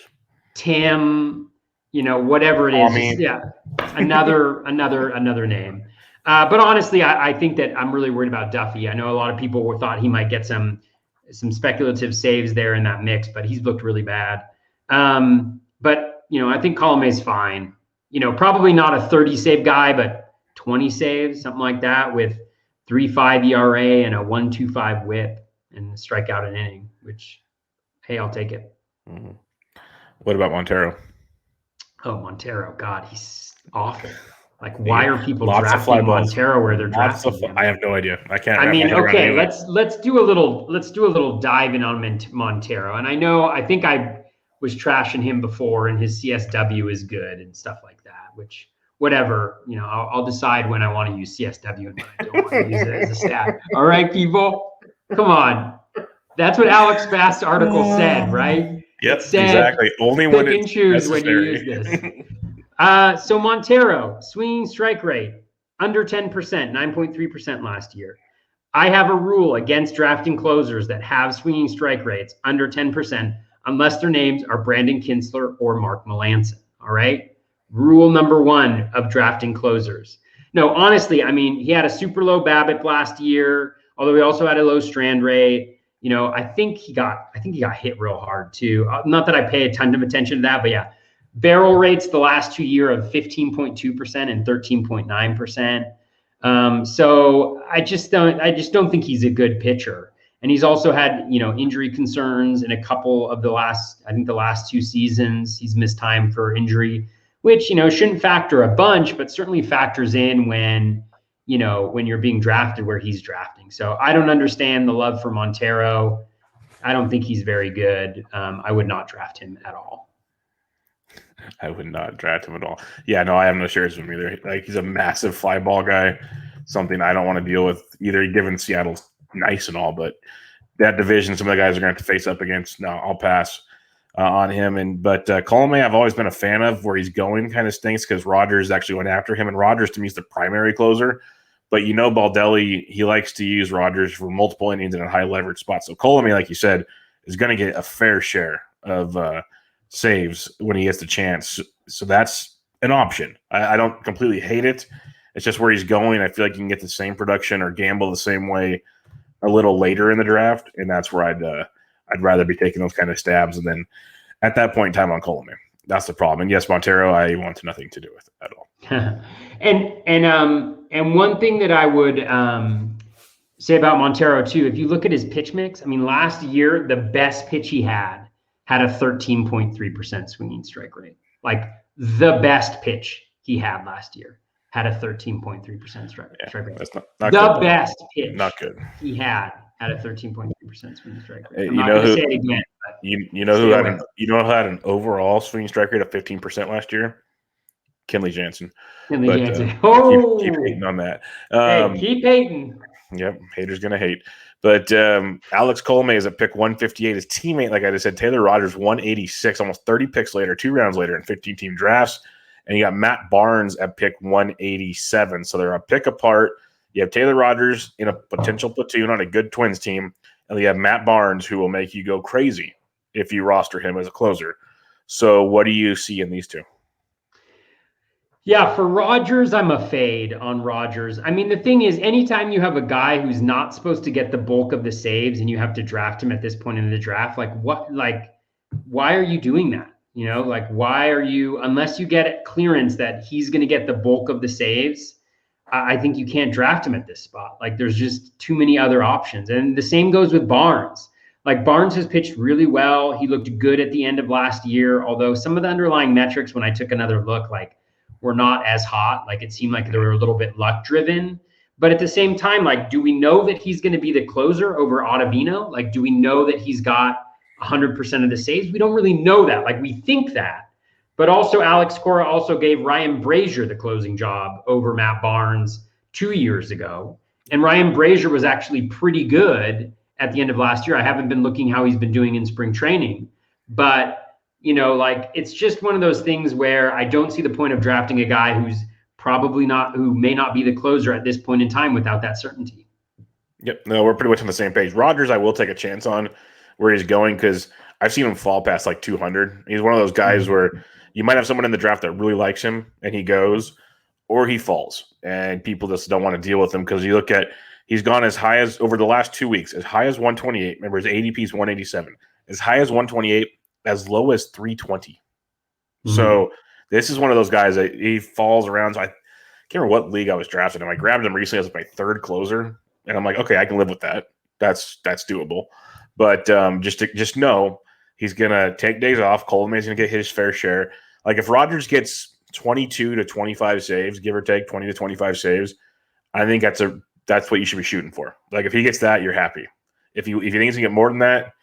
Tim. Whatever it is, yeah, another name. But honestly, I think that I'm really worried about Duffy. I know a lot of people thought he might get some speculative saves there in that mix, but he's looked really bad. But I think Coleman's fine. Probably not a 30 save guy, but 20 saves, something like that, with 3.5 ERA and a 1.25 WHIP and strike out an inning. Which, hey, I'll take it. Mm-hmm. What about Montero? Oh, Montero. God, he's awful. Like, why are people drafting Montero where they're drafting him? I have no idea. I can't. I mean, okay, let's do a little dive in on Montero. And I think I was trashing him before, and his CSW is good and stuff like that. Which, whatever, I'll decide when I want to use CSW and when I don't want to use it as a stat. All right, people, come on. That's what Alex Fast's article said, right? Yep, exactly. Only when it's choose necessary. when you use this. So Montero, swinging strike rate, under 10%, 9.3% last year. I have a rule against drafting closers that have swinging strike rates under 10%, unless their names are Brandon Kinsler or Mark Melancon. All right. Rule number one of drafting closers. No, honestly, I mean, he had a super low BABIP last year, although he also had a low strand rate. I think he got hit real hard too. Not that I pay a ton of attention to that, but yeah, barrel rates the last 2 years of 15.2% and 13.9%. So I just don't think he's a good pitcher. And he's also had, injury concerns in a couple of the last 2 seasons. He's missed time for injury, which, shouldn't factor a bunch, but certainly factors in when you're being drafted where he's drafting. So I don't understand the love for Montero. I don't think he's very good. I would not draft him at all. I would not draft him at all. Yeah, no, I have no shares of him either. Like, he's a massive fly ball guy, something I don't want to deal with either, given Seattle's nice and all, but that division, some of the guys are going to have to face up against. No, I'll pass on him. But Coleman, I've always been a fan of. Where he's going kind of stinks because Rogers actually went after him, and Rogers to me is the primary closer. But Baldelli, he likes to use Rogers for multiple innings in a high leverage spot. So Coleman, like you said, is going to get a fair share of saves when he gets the chance. So that's an option. I don't completely hate it. It's just where he's going. I feel like you can get the same production or gamble the same way a little later in the draft, and that's where I'd rather be taking those kind of stabs. And then at that point in time on Coleman, that's the problem. And yes, Montero, I want nothing to do with at all. And one thing that I would say about Montero too, if you look at his pitch mix, I mean, last year the best pitch he had a 13.3% swinging strike rate. Like, the best pitch he had last year had a 13.3% strike rate. That's not the good. best pitch not good. He had a 13.3% swinging strike rate. Hey, I'm not going to say it again. You know who had an overall swinging strike rate of 15% last year? Kenley Jansen. Jansen. Keep hating on that. Keep hating. Yep, haters gonna hate. But Alex Coleman is at pick 158. His teammate, like I just said, Taylor Rogers, 186, almost 30 picks later, 2 rounds later in 15-team drafts. And you got Matt Barnes at pick 187. So they're a pick apart. You have Taylor Rogers in a potential platoon on a good Twins team, and you have Matt Barnes, who will make you go crazy if you roster him as a closer. So what do you see in these two? Yeah, for Rogers, I'm a fade on Rogers. I mean, the thing is, anytime you have a guy who's not supposed to get the bulk of the saves and you have to draft him at this point in the draft, why are you doing that? Why are you, unless you get clearance that he's going to get the bulk of the saves, I think you can't draft him at this spot. Like, there's just too many other options. And the same goes with Barnes. Like, Barnes has pitched really well. He looked good at the end of last year, although some of the underlying metrics, when I took another look, were not as hot. Like, it seemed like they were a little bit luck driven. But at the same time, do we know that he's going to be the closer over Ottavino? Do we know that he's got 100% of the saves? We don't really know that. We think that. But also, Alex Cora also gave Ryan Brazier the closing job over Matt Barnes 2 years ago. And Ryan Brazier was actually pretty good at the end of last year. I haven't been looking how he's been doing in spring training. But it's just one of those things where I don't see the point of drafting a guy who may not be the closer at this point in time without that certainty. Yep. No, we're pretty much on the same page. Rogers, I will take a chance on where he's going because I've seen him fall past 200. He's one of those guys where you might have someone in the draft that really likes him and he goes, or he falls and people just don't want to deal with him because you look at, he's gone as high as, over the last 2 weeks, as high as 128. Remember, his ADP is 187. As high as 128. As low as 320. Mm-hmm. So this is one of those guys that he falls around. So I can't remember what league I was drafted him. I grabbed him recently as my third closer, and I'm like, okay, I can live with that. That's doable. But just know he's gonna take days off. Coleman's gonna get his fair share. If Rogers gets 22 to 25 saves, give or take 20 to 25 saves, I think that's what you should be shooting for. If he gets that, you're happy. If you think he's gonna get more than that,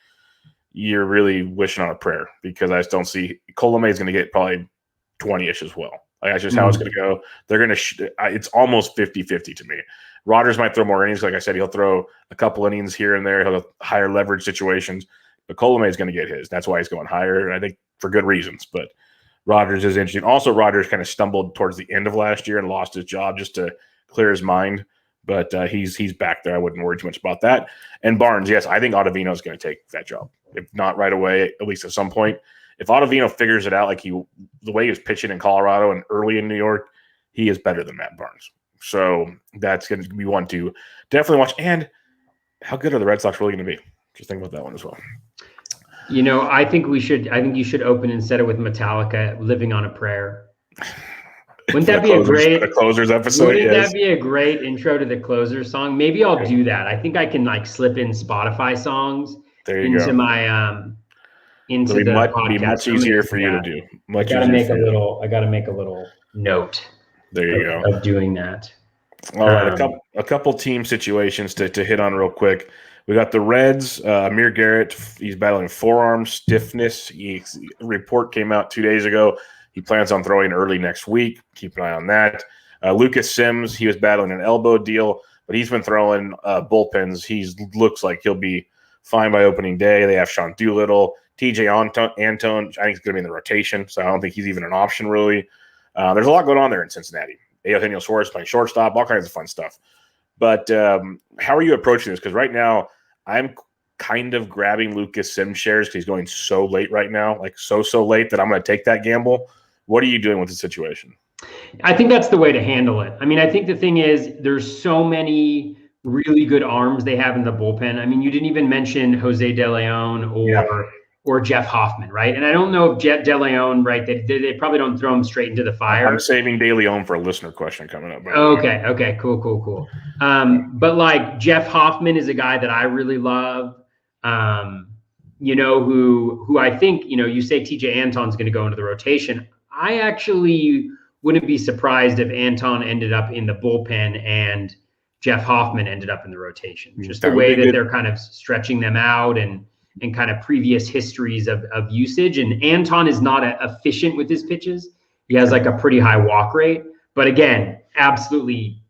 you're really wishing on a prayer because I just don't see Coleman is going to get probably 20-ish as well. That's just how it's going to go. They're going to it's almost 50-50 to me. Rogers might throw more innings. Like I said, he'll throw a couple innings here and there. He'll have higher leverage situations. But Coleman is going to get his. That's why he's going higher, and I think for good reasons. But Rogers is interesting. Also, Rogers kind of stumbled towards the end of last year and lost his job just to clear his mind. But he's back there. I wouldn't worry too much about that. And Barnes, yes, I think Ottavino is going to take that job. If not right away, at least at some point. If Ottavino figures it out, like the way he was pitching in Colorado and early in New York, he is better than Matt Barnes. So that's going to be one to definitely watch. And how good are the Red Sox really going to be? Just think about that one as well. I think you should open and set it with Metallica, "Living on a Prayer." Wouldn't that be the closers episode? Wouldn't that be a great intro to the closer song? Maybe I'll do that. I think I can slip in Spotify songs into my into the podcast. Be much easier for you to do. I gotta make a little note. There you go. Of doing that. All right, a couple team situations to hit on real quick. We got the Reds. Amir Garrett, he's battling forearm stiffness. A report came out 2 days ago. He plans on throwing early next week. Keep an eye on that. Lucas Sims, he was battling an elbow deal, but he's been throwing bullpens. He looks like he'll be fine by opening day. They have Sean Doolittle. TJ Antone, I think he's going to be in the rotation, so I don't think he's even an option really. There's a lot going on there in Cincinnati. Eugenio Suarez playing shortstop, all kinds of fun stuff. But how are you approaching this? Because right now, I'm kind of grabbing Lucas Sims shares because he's going so late right now, like so late that I'm going to take that gamble. What are you doing with the situation? I think that's the way to handle it. I mean, I think the thing is there's so many really good arms they have in the bullpen. I mean, you didn't even mention Jose De Leon or Jeff Hoffman, right? And I don't know if Jeff De Leon, right, they probably don't throw him straight into the fire. I'm saving De Leon for a listener question coming up. Okay, cool. But Jeff Hoffman is a guy that I really love. Who I think, you say TJ Anton's going to go into the rotation. I actually wouldn't be surprised if Anton ended up in the bullpen and Jeff Hoffman ended up in the rotation. Just the way that they're kind of stretching them out and kind of previous histories of usage. And Anton is not efficient with his pitches. He has a pretty high walk rate, but again, absolutely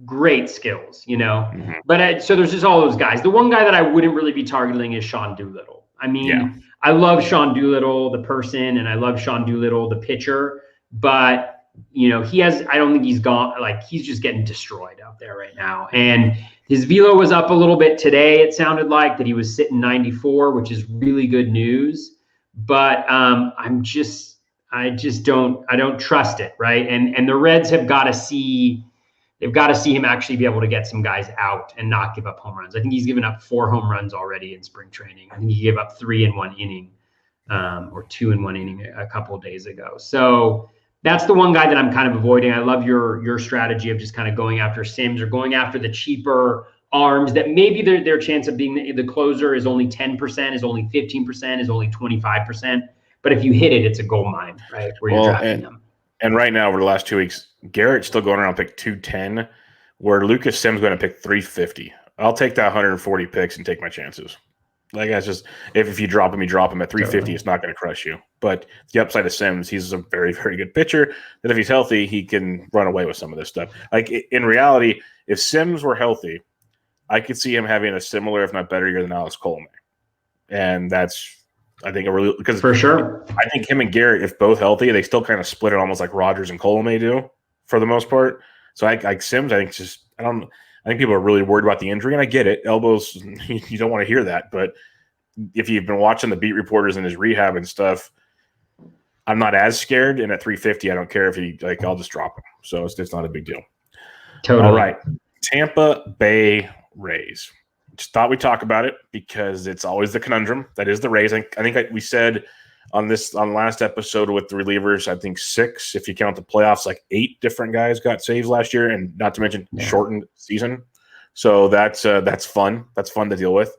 great skills, Mm-hmm. But so there's just all those guys. The one guy that I wouldn't really be targeting is Sean Doolittle. I mean, I love Sean Doolittle, the person, and I love Sean Doolittle, the pitcher, but I don't think he's gone. He's just getting destroyed out there right now. And his velo was up a little bit today. It sounded like that he was sitting 94, which is really good news. But I don't trust it, right? And the Reds have got to see. They've got to see him actually be able to get some guys out and not give up home runs. I think he's given up 4 home runs already in spring training. I think he gave up 3 in 1 inning, or 2 in 1 inning a couple of days ago. So that's the one guy that I'm kind of avoiding. I love your strategy of just kind of going after Sims or going after the cheaper arms that maybe their chance of being the closer is only 10%, is only 15%, is only 25%. But if you hit it, it's a gold mine, right? Where you're drafting them. And right now, over the last 2 weeks, Garrett's still going around pick 210, where Lucas Sims going to pick 350. I'll take that 140 picks and take my chances. That's just if you drop him, you drop him at 350. It's not going to crush you. But the upside of Sims, he's a very, very good pitcher. That if he's healthy, he can run away with some of this stuff. In reality, if Sims were healthy, I could see him having a similar, if not better, year than Alex Coleman. And that's, I think, because for sure, I think him and Garrett, if both healthy, they still kind of split it almost like Rogers and Coleman do for the most part. So Sims, I think people are really worried about the injury, and I get it. Elbows, you don't want to hear that. But if you've been watching the beat reporters and his rehab and stuff, I'm not as scared. And at 350, I don't care if I'll just drop him. So it's not a big deal. Totally. All right. Tampa Bay Rays. Just thought we'd talk about it because it's always the conundrum. That is the Rays. I think we said on last episode with the relievers, I think 6, if you count the playoffs, 8 different guys got saves last year, and not to mention shortened season. So that's fun. That's fun to deal with.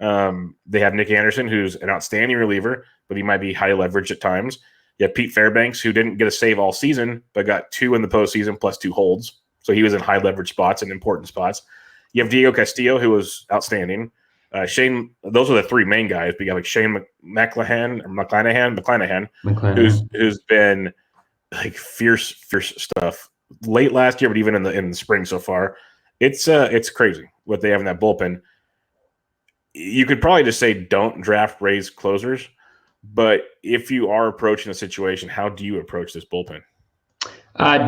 They have Nick Anderson, who's an outstanding reliever, but he might be high leverage at times. You have Pete Fairbanks, who didn't get a save all season, but got 2 in the postseason plus 2 holds. So he was in high leverage spots and important spots. You have Diego Castillo, who was outstanding. Shane, those are the 3 main guys. But you have Shane McClanahan, who's been fierce stuff late last year, but even in the spring so far. It's crazy what they have in that bullpen. You could probably just say don't draft Rays closers, But if you are approaching a situation, how do you approach this bullpen?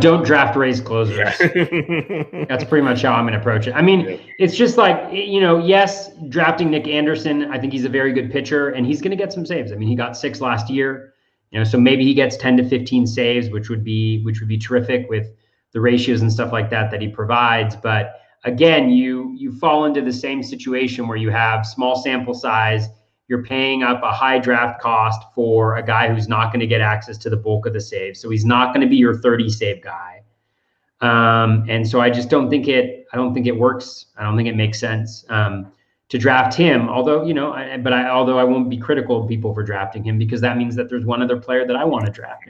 Don't draft Rays closers. Yeah. That's pretty much how I'm going to approach it. I mean, it's just like, yes, drafting Nick Anderson, I think he's a very good pitcher, and he's going to get some saves. I mean, he got 6 last year, so maybe he gets 10 to 15 saves, which would be terrific with the ratios and stuff like that he provides. But again, you fall into the same situation where you have small sample size. You're paying up a high draft cost for a guy who's not going to get access to the bulk of the saves. So he's not going to be your 30 save guy. And so I just don't think it works. I don't think it makes sense to draft him. Although, although I won't be critical of people for drafting him, because that means that there's one other player that I want to draft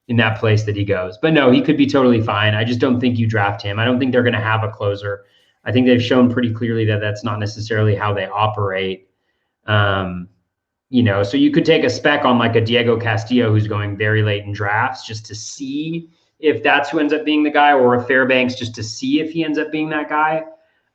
in that place that he goes. But no, he could be totally fine. I just don't think you draft him. I don't think they're going to have a closer. I think they've shown pretty clearly that that's not necessarily how they operate. So you could take a spec on like a Diego Castillo who's going very late in drafts just to see if that's who ends up being the guy, or a Fairbanks just to see if he ends up being that guy.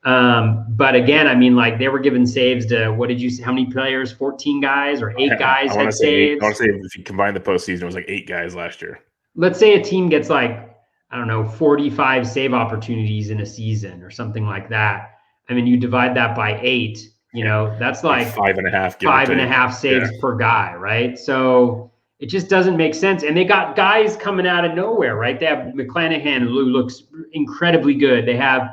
But again, I mean, like, they were given saves to, what did you say? How many players? 14 guys or 8 guys had saves? I want to say if you combine the postseason, it was like 8 guys last year. Let's say a team gets like, 45 save opportunities in a season or something like that. I mean, you divide that by 8, that's like 5.5 saves per guy, right? So it just doesn't make sense. And they got guys coming out of nowhere, right? They have McClanahan, who looks incredibly good. They have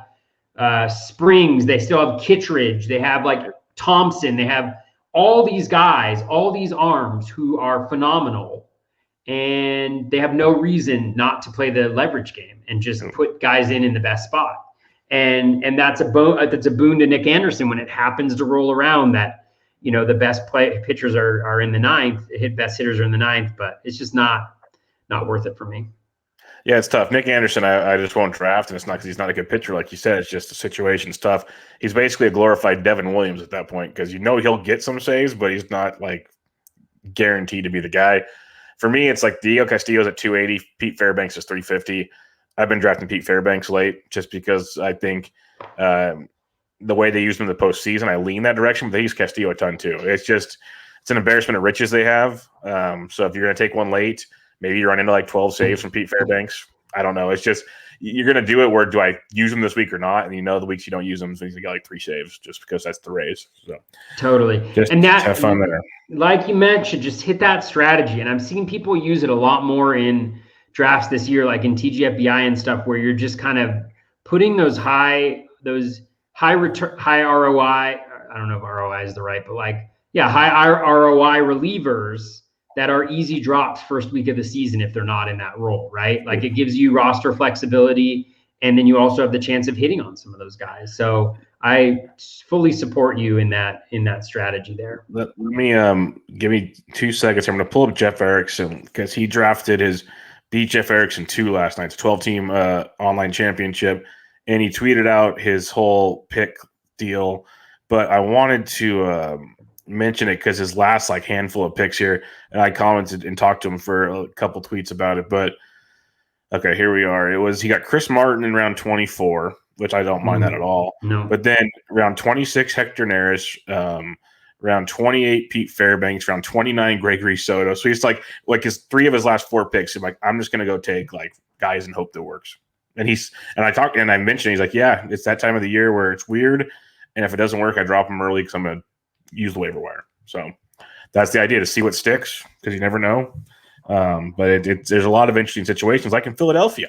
Springs. They still have Kittredge. They have like Thompson. They have all these guys, all these arms who are phenomenal. And they have no reason not to play the leverage game and just put guys in the best spot. And that's a boon to Nick Anderson when it happens to roll around that, the best pitchers are in the 9th, best hitters are in the 9th, but it's just not worth it for me. Yeah, it's tough. Nick Anderson, I just won't draft, and it's not because he's not a good pitcher, like you said. It's just the situation's tough. He's basically a glorified Devin Williams at that point, because he'll get some saves, but he's not like guaranteed to be the guy. For me, it's like Diego Castillo's at 280, Pete Fairbanks is 350. I've been drafting Pete Fairbanks late just because I think the way they use him in the postseason, I lean that direction, but they use Castillo a ton too. It's an embarrassment of riches they have. So if you're going to take one late, maybe you run into like 12 saves from Pete Fairbanks. I don't know. It's just, you're going to do it where do I use him this week or not? And the weeks you don't use him, so he's got like 3 saves just because that's the Rays. So totally. Just have fun there. Like you mentioned, just hit that strategy. And I'm seeing people use it a lot more in drafts this year, like in TGFBI and stuff, where you're just kind of putting those high return, high ROI. I don't know if ROI is the right, but high ROI relievers that are easy drops first week of the season if they're not in that role, right? Like, it gives you roster flexibility, and then you also have the chance of hitting on some of those guys. So I fully support you in that strategy there. Let me give me 2 seconds. I'm going to pull up Jeff Erickson because he drafted his beat Jeff Erickson 2 last night. It's a 12-team online championship, and he tweeted out his whole pick deal. But I wanted to mention it because his last handful of picks here, and I commented and talked to him for a couple tweets about it. But okay, here we are. He got Chris Martin in round 24, which I don't mind that at all. No. But then round 26, Hector Neris, round 28, Pete Fairbanks, round 29, Gregory Soto. So he's like his 3 of his last 4 picks. I'm just gonna go take guys and hope that works. And I mentioned, he's like, yeah, it's that time of the year where it's weird, and if it doesn't work, I drop him early because I'm gonna use the waiver wire. So that's the idea, to see what sticks, because you never know. But there's a lot of interesting situations, like in Philadelphia.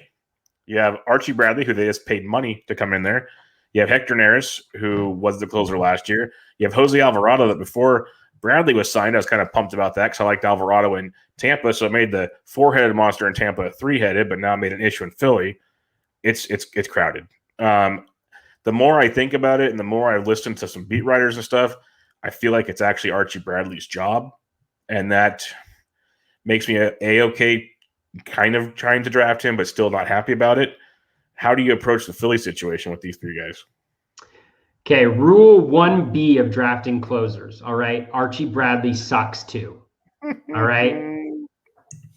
You have Archie Bradley, who they just paid money to come in there. You have Hector Neris, who was the closer last year. You have Jose Alvarado, that before Bradley was signed, I was kind of pumped about that because I liked Alvarado in Tampa, so it made the 4-headed monster in Tampa 3-headed, but now it made an issue in Philly. It's crowded. The more I think about it and the more I listen to some beat writers and stuff, I feel like it's actually Archie Bradley's job, and that makes me a-okay kind of trying to draft him, but still not happy about it. How do you approach the Philly situation with these 3 guys? Okay, rule 1B of drafting closers. All right, Archie Bradley sucks too. All right.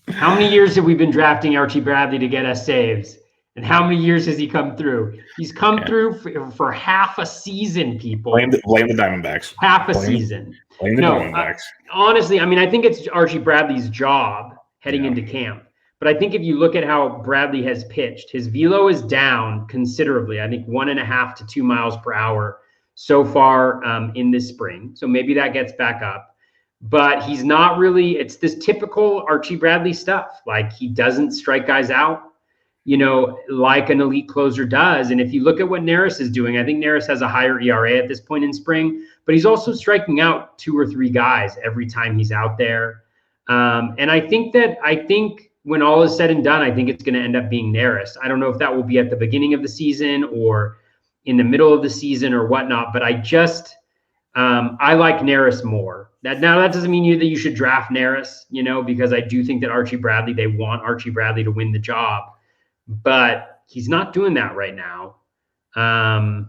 How many years have we been drafting Archie Bradley to get us saves? And how many years has he come through? He's come through for half a season, people. Blame the Diamondbacks. Half a season. Blame the Diamondbacks. Honestly, I mean, I think it's Archie Bradley's job heading into camp. But I think if you look at how Bradley has pitched, his velo is down considerably. I think 1.5 to 2 miles per hour so far in this spring. So maybe that gets back up. But he's not really, it's this typical Archie Bradley stuff. Like, he doesn't strike guys out, like an elite closer does. And if you look at what Neris is doing, I think Neris has a higher ERA at this point in spring, but he's also striking out 2 or 3 guys every time he's out there. And I think when all is said and done, I think it's going to end up being Neris. I don't know if that will be at the beginning of the season or in the middle of the season or whatnot, but I like Neris more. That doesn't mean that you should draft Neris, because I do think that they want Archie Bradley to win the job, but he's not doing that right now. And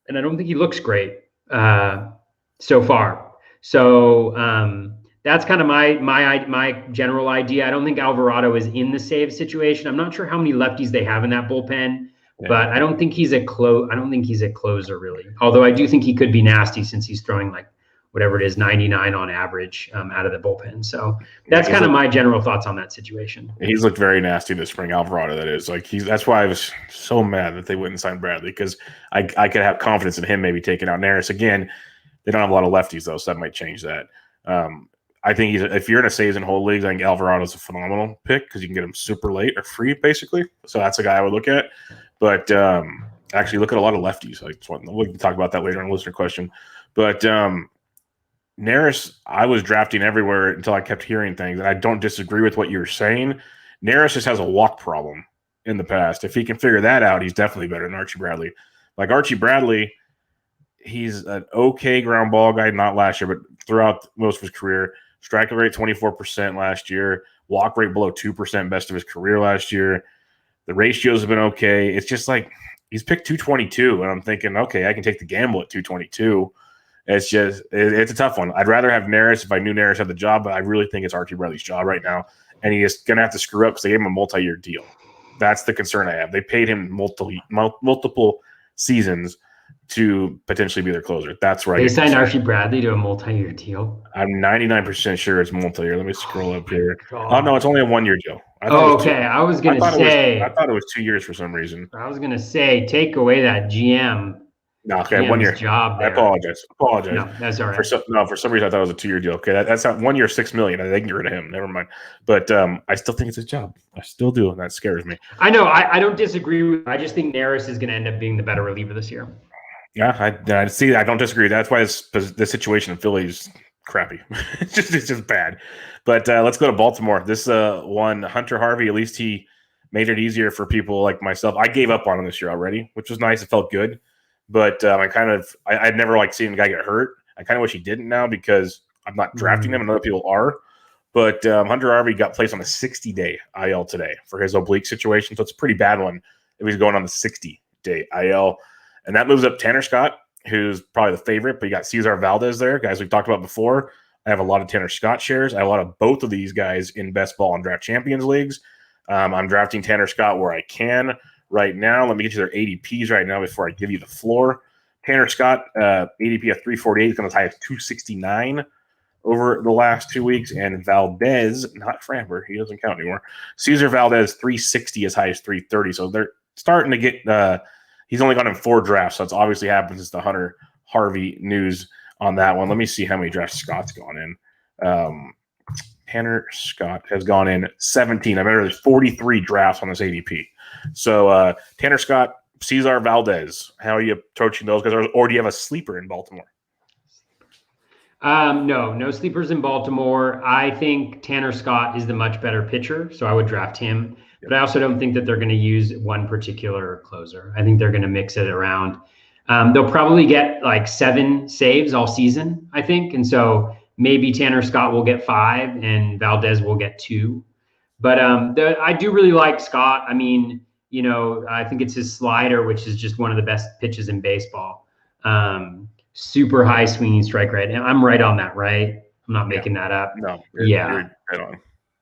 I don't think he looks great so far. So that's kind of my general idea. I don't think Alvarado is in the save situation. I'm not sure how many lefties they have in that bullpen. But I don't think he's a closer really. Although I do think he could be nasty since he's throwing like whatever it is, 99 on average out of the bullpen. So that's kind of my general thoughts on that situation. He's looked very nasty this spring, Alvarado. That is that's why I was so mad that they wouldn't sign Bradley, because I could have confidence in him maybe taking out Neris. Again, they don't have a lot of lefties though, so that might change that. I think if you're in a saves and hold leagues, I think Alvarado's a phenomenal pick because you can get him super late or free basically. So that's a guy I would look at. But actually, look at a lot of lefties. We can talk about that later on a listener question. But Neris, I was drafting everywhere until I kept hearing things, and I don't disagree with what you were saying. Neris just has a walk problem in the past. If he can figure that out, he's definitely better than Archie Bradley. Like Archie Bradley, he's an okay ground ball guy, not last year, but throughout most of his career. Strike rate 24% last year. Walk rate below 2%, best of his career last year. The ratios have been okay. It's just like he's picked 222, and I'm thinking, okay, I can take the gamble at 222. It's a tough one. I'd rather have Neris if I knew Neris had the job, but I really think it's Archie Bradley's job right now, and he is going to have to screw up because they gave him a multi-year deal. That's the concern I have. They paid him multiple seasons to potentially be their closer. That's right. They signed Archie Bradley to a multi-year deal. I'm 99% sure it's multi-year. Let me scroll up here. Oh no, it's only a 1-year deal. I was going to say. I thought it was 2 years for some reason. I was going to say, take away that GM. No, okay, 1 year. Job. I apologize. No, that's all right. For some reason I thought it was a 2-year deal. Okay, that's not 1 year, $6 million. I think you're rid of him. Never mind. But I still think it's his job. I still do, and that scares me. I know. I don't disagree. I just think Neris is going to end up being the better reliever this year. Yeah, I see. I don't disagree. That's why the situation in Philly is crappy. it's just bad. But let's go to Baltimore. This one, Hunter Harvey. At least he made it easier for people like myself. I gave up on him this year already, which was nice. It felt good. But I'd never liked seeing the guy get hurt. I kind of wish he didn't now because I'm not drafting him and other people are. But Hunter Harvey got placed on a 60-day IL today for his oblique situation. So it's a pretty bad one if he's going on the 60-day IL. And that moves up Tanner Scott, who's probably the favorite, but you got Cesar Valdez there, guys we've talked about before. I have a lot of Tanner Scott shares. I have a lot of both of these guys in Best Ball and Draft Champions leagues. I'm drafting Tanner Scott where I can right now. Let me get you their ADPs right now before I give you the floor. Tanner Scott, ADP of 348 is going to tie at 269 over the last 2 weeks. And Valdez, not Framber, he doesn't count anymore. Cesar Valdez, 360 as high as 330. So they're starting to get he's only gone in 4 drafts, so it's obviously happened since the Hunter Harvey news on that one. Let me see how many drafts Scott's gone in. Tanner Scott has gone in 17. I mean, there's 43 drafts on this ADP. So Tanner Scott, Cesar Valdez, how are you approaching those guys? Or do you have a sleeper in Baltimore? No sleepers in Baltimore. I think Tanner Scott is the much better pitcher, so I would draft him. But I also don't think that they're going to use one particular closer. I think they're going to mix it around. They'll probably get like 7 saves all season, I think. And so maybe Tanner Scott will get 5 and Valdez will get 2. But I do really like Scott. I mean, I think it's his slider, which is just one of the best pitches in baseball. Super high swinging strike rate. And I'm right on that, right? I'm not making that up. No. You're right on.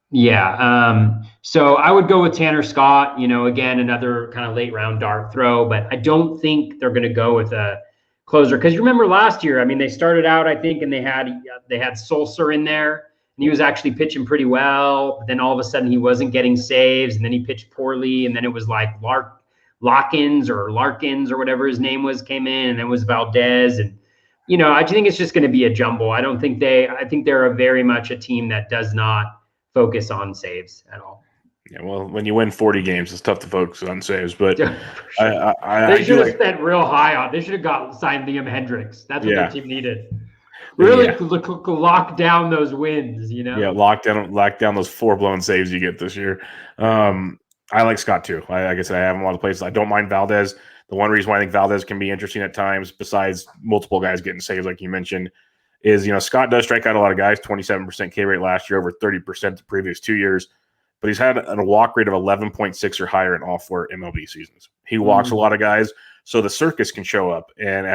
Yeah. So I would go with Tanner Scott, again, another kind of late round dart throw, but I don't think they're going to go with a closer. Cause you remember last year, I mean, they started out, I think, and they had Sulser in there and he was actually pitching pretty well. But then all of a sudden he wasn't getting saves and then he pitched poorly. And then it was like Larkins or whatever his name was came in, and then it was Valdez. And, I think it's just going to be a jumble. I think they're a very much a team that does not focus on saves at all. Yeah, well, when you win 40 games, it's tough to focus on saves. But sure. They should have spent real high on. They should have signed Liam Hendricks. That's what their team needed. Really lock down those wins. Yeah, lock down those 4 blown saves you get this year. I like Scott too. Like I said, I have him a lot of places. I don't mind Valdez. The one reason why I think Valdez can be interesting at times, besides multiple guys getting saves, like you mentioned, is, Scott does strike out a lot of guys, 27% K rate last year, over 30% the previous 2 years, but he's had a walk rate of 11.6 or higher in all 4 MLB seasons. He walks a lot of guys, so the circus can show up. And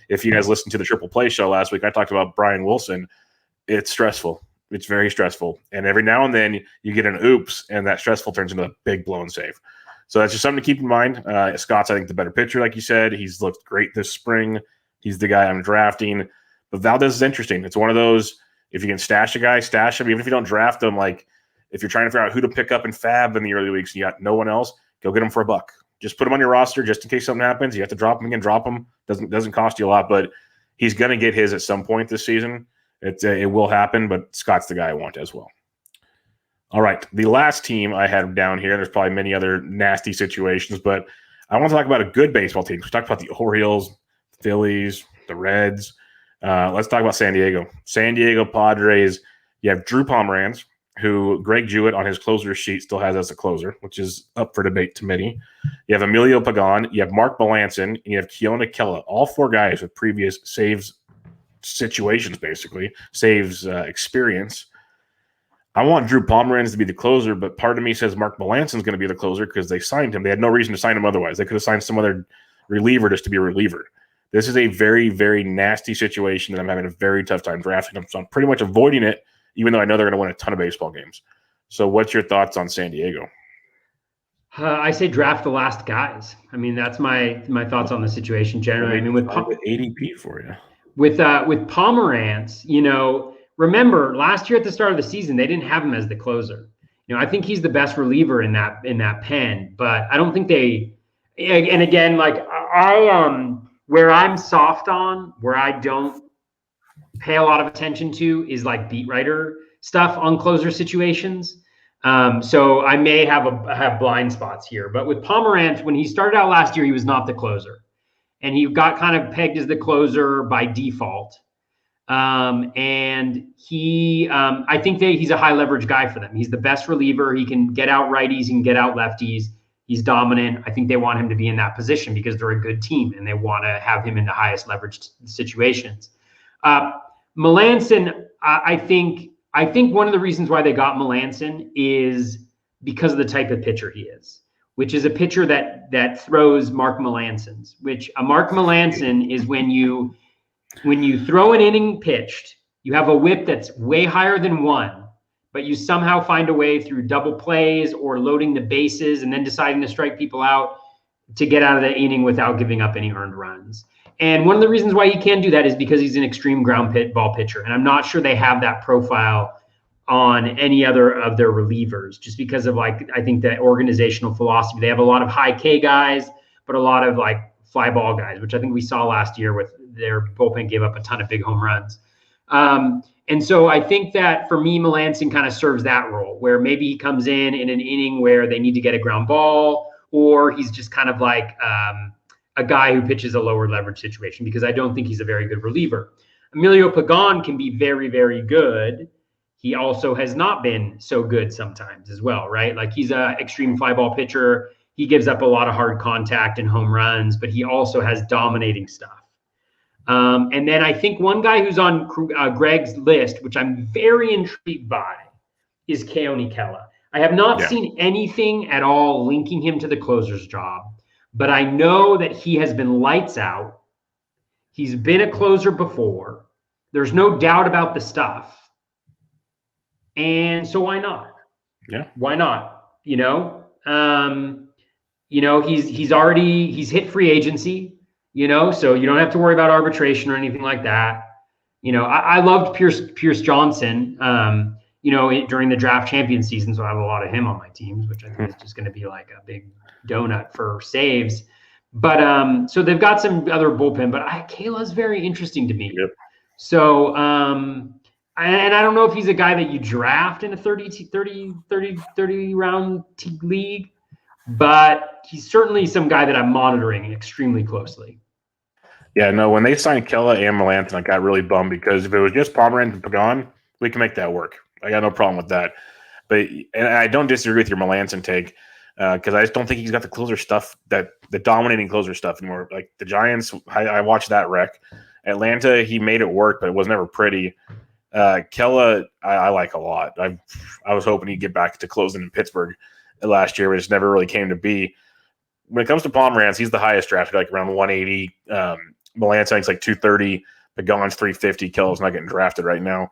if you guys listened to the Triple Play show last week, I talked about Brian Wilson. It's stressful. It's very stressful. And every now and then you get an oops, and that stressful turns into a big blown save. So that's just something to keep in mind. Scott's, I think, the better pitcher, like you said. He's looked great this spring. He's the guy I'm drafting. But Valdez is interesting. It's one of those, if you can stash a guy, stash him. Even if you don't draft him, like if you're trying to figure out who to pick up in Fab in the early weeks and you got no one else, go get him for $1. Just put him on your roster just in case something happens. You have to drop him again, drop him. Doesn't cost you a lot, but he's going to get his at some point this season. It will happen, but Scott's the guy I want as well. All right, the last team I had down here, there's probably many other nasty situations, but I want to talk about a good baseball team. We talked about the Orioles, the Phillies, the Reds. Let's talk about San Diego. San Diego Padres, you have Drew Pomeranz, who Greg Jewett on his closer sheet still has as a closer, which is up for debate to many. You have Emilio Pagan, you have Mark Melanson, and you have Keona Kella, all 4 guys with previous saves situations, basically, saves experience. I want Drew Pomeranz to be the closer, but part of me says Mark Melanson's going to be the closer because they signed him. They had no reason to sign him otherwise. They could have signed some other reliever just to be a reliever. This is a very, very nasty situation that I'm having a very tough time drafting them. So I'm pretty much avoiding it, even though I know they're going to win a ton of baseball games. So what's your thoughts on San Diego? I say draft the last guys. I mean, that's my thoughts on the situation generally. I mean, with ADP for you. With Pomeranz, remember last year at the start of the season, they didn't have him as the closer. I think he's the best reliever in that pen, but I don't think they. And again, like where I'm soft on, where I don't pay a lot of attention to is like beat writer stuff on closer situations. So I may have blind spots here, but with Pomeranz, when he started out last year, he was not the closer, and he got kind of pegged as the closer by default. And he, I think that he's a high leverage guy for them. He's the best reliever. He can get out righties, he can get out lefties. He's dominant. I think they want him to be in that position because they're a good team and they want to have him in the highest leveraged situations. Melanson, I think one of the reasons why they got Melanson is because of the type of pitcher he is, which is a pitcher that throws Mark Melanson's, which a Mark Melanson is when you throw an inning pitched, you have a whip that's way higher than 1, but you somehow find a way through double plays or loading the bases and then deciding to strike people out to get out of the inning without giving up any earned runs. And one of the reasons why he can do that is because he's an extreme ground ball pitcher. And I'm not sure they have that profile on any other of their relievers, just because of I think the organizational philosophy. They have a lot of high K guys, but a lot of fly ball guys, which I think we saw last year with their bullpen gave up a ton of big home runs. And so I think that for me, Melanson kind of serves that role where maybe he comes in an inning where they need to get a ground ball, or he's just kind of like a guy who pitches a lower leverage situation, because I don't think he's a very good reliever. Emilio Pagan can be very, very good. He also has not been so good sometimes as well, right? Like he's a extreme fly ball pitcher. He gives up a lot of hard contact and home runs, but he also has dominating stuff. And then I think one guy who's on Greg's list, which I'm very intrigued by, is Keone Kella. I have not seen anything at all linking him to the closer's job, but I know that he has been lights out. He's been a closer before. There's no doubt about the stuff. And so why not? Yeah. Why not? He's hit free agency, so you don't have to worry about arbitration or anything like that. I loved Pierce Johnson, during the draft champion season. So I have a lot of him on my teams, which I think is just going to be like a big donut for saves. But so they've got some other bullpen, but Kayla's very interesting to me. Yep. So, and I don't know if he's a guy that you draft in a 30 round league, but he's certainly some guy that I'm monitoring extremely closely. Yeah, no, when they signed Kella and Melanson, I got really bummed because if it was just Pomerantz and Pagan, we can make that work. I got no problem with that. And I don't disagree with your Melanson take because I just don't think he's got the closer stuff, the dominating closer stuff anymore. Like the Giants, I watched that wreck. Atlanta, he made it work, but it was never pretty. Kella, I like a lot. I was hoping he'd get back to closing in Pittsburgh last year, but it just never really came to be. When it comes to Pomerantz, he's the highest drafted, like around 180. Melanson, I think, is like 230. Pagan's 350. Kella's not getting drafted right now.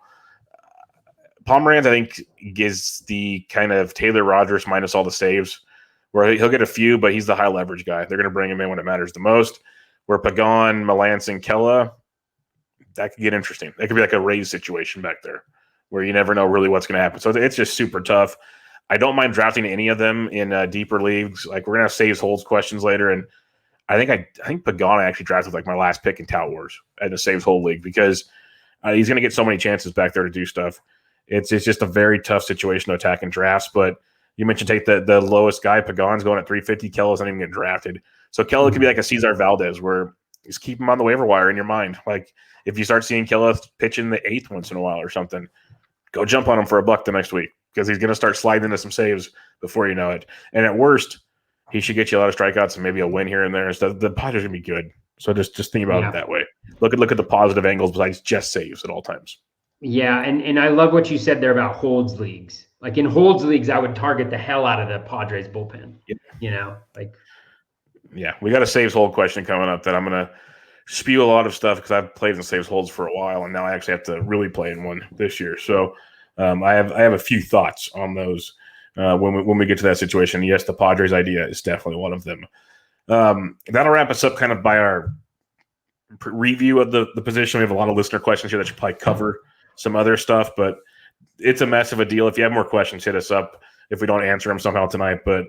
Pomerantz, I think, is the kind of Taylor Rogers minus all the saves, where he'll get a few, but he's the high leverage guy. They're going to bring him in when it matters the most. Where Pagan, Melanson, Kella, that could get interesting. It could be like a Rays situation back there, where you never know really what's going to happen. So it's just super tough. I don't mind drafting any of them in deeper leagues. Like we're going to have saves holds questions later, and I think Pagan I actually drafted like my last pick in Tout Wars in the saves hold league because he's going to get so many chances back there to do stuff. It's just a very tough situation to attack in drafts. But you mentioned take the lowest guy. Pagan's going at 350. Kella's not even getting drafted. So Kella could be like a Cesar Valdez where just keep him on the waiver wire in your mind. Like if you start seeing Kella pitch in the 8th once in a while or something, go jump on him for $1 the next week because he's going to start sliding into some saves before you know it. And at worst, he should get you a lot of strikeouts and maybe a win here and there. So the Padres are going to be good. So just think about it that way. Look at the positive angles besides just saves at all times. Yeah, and I love what you said there about holds leagues. Like in holds leagues, I would target the hell out of the Padres bullpen. Yeah. Yeah, we got a saves hold question coming up that I'm going to spew a lot of stuff because I've played in saves holds for a while, and now I actually have to really play in one this year. So I have a few thoughts on those when we get to that situation. Yes, the Padres idea is definitely one of them. That'll wrap us up kind of by our review of the position. We have a lot of listener questions here that should probably cover some other stuff, but it's a mess of a deal. If you have more questions, hit us up if we don't answer them somehow tonight. But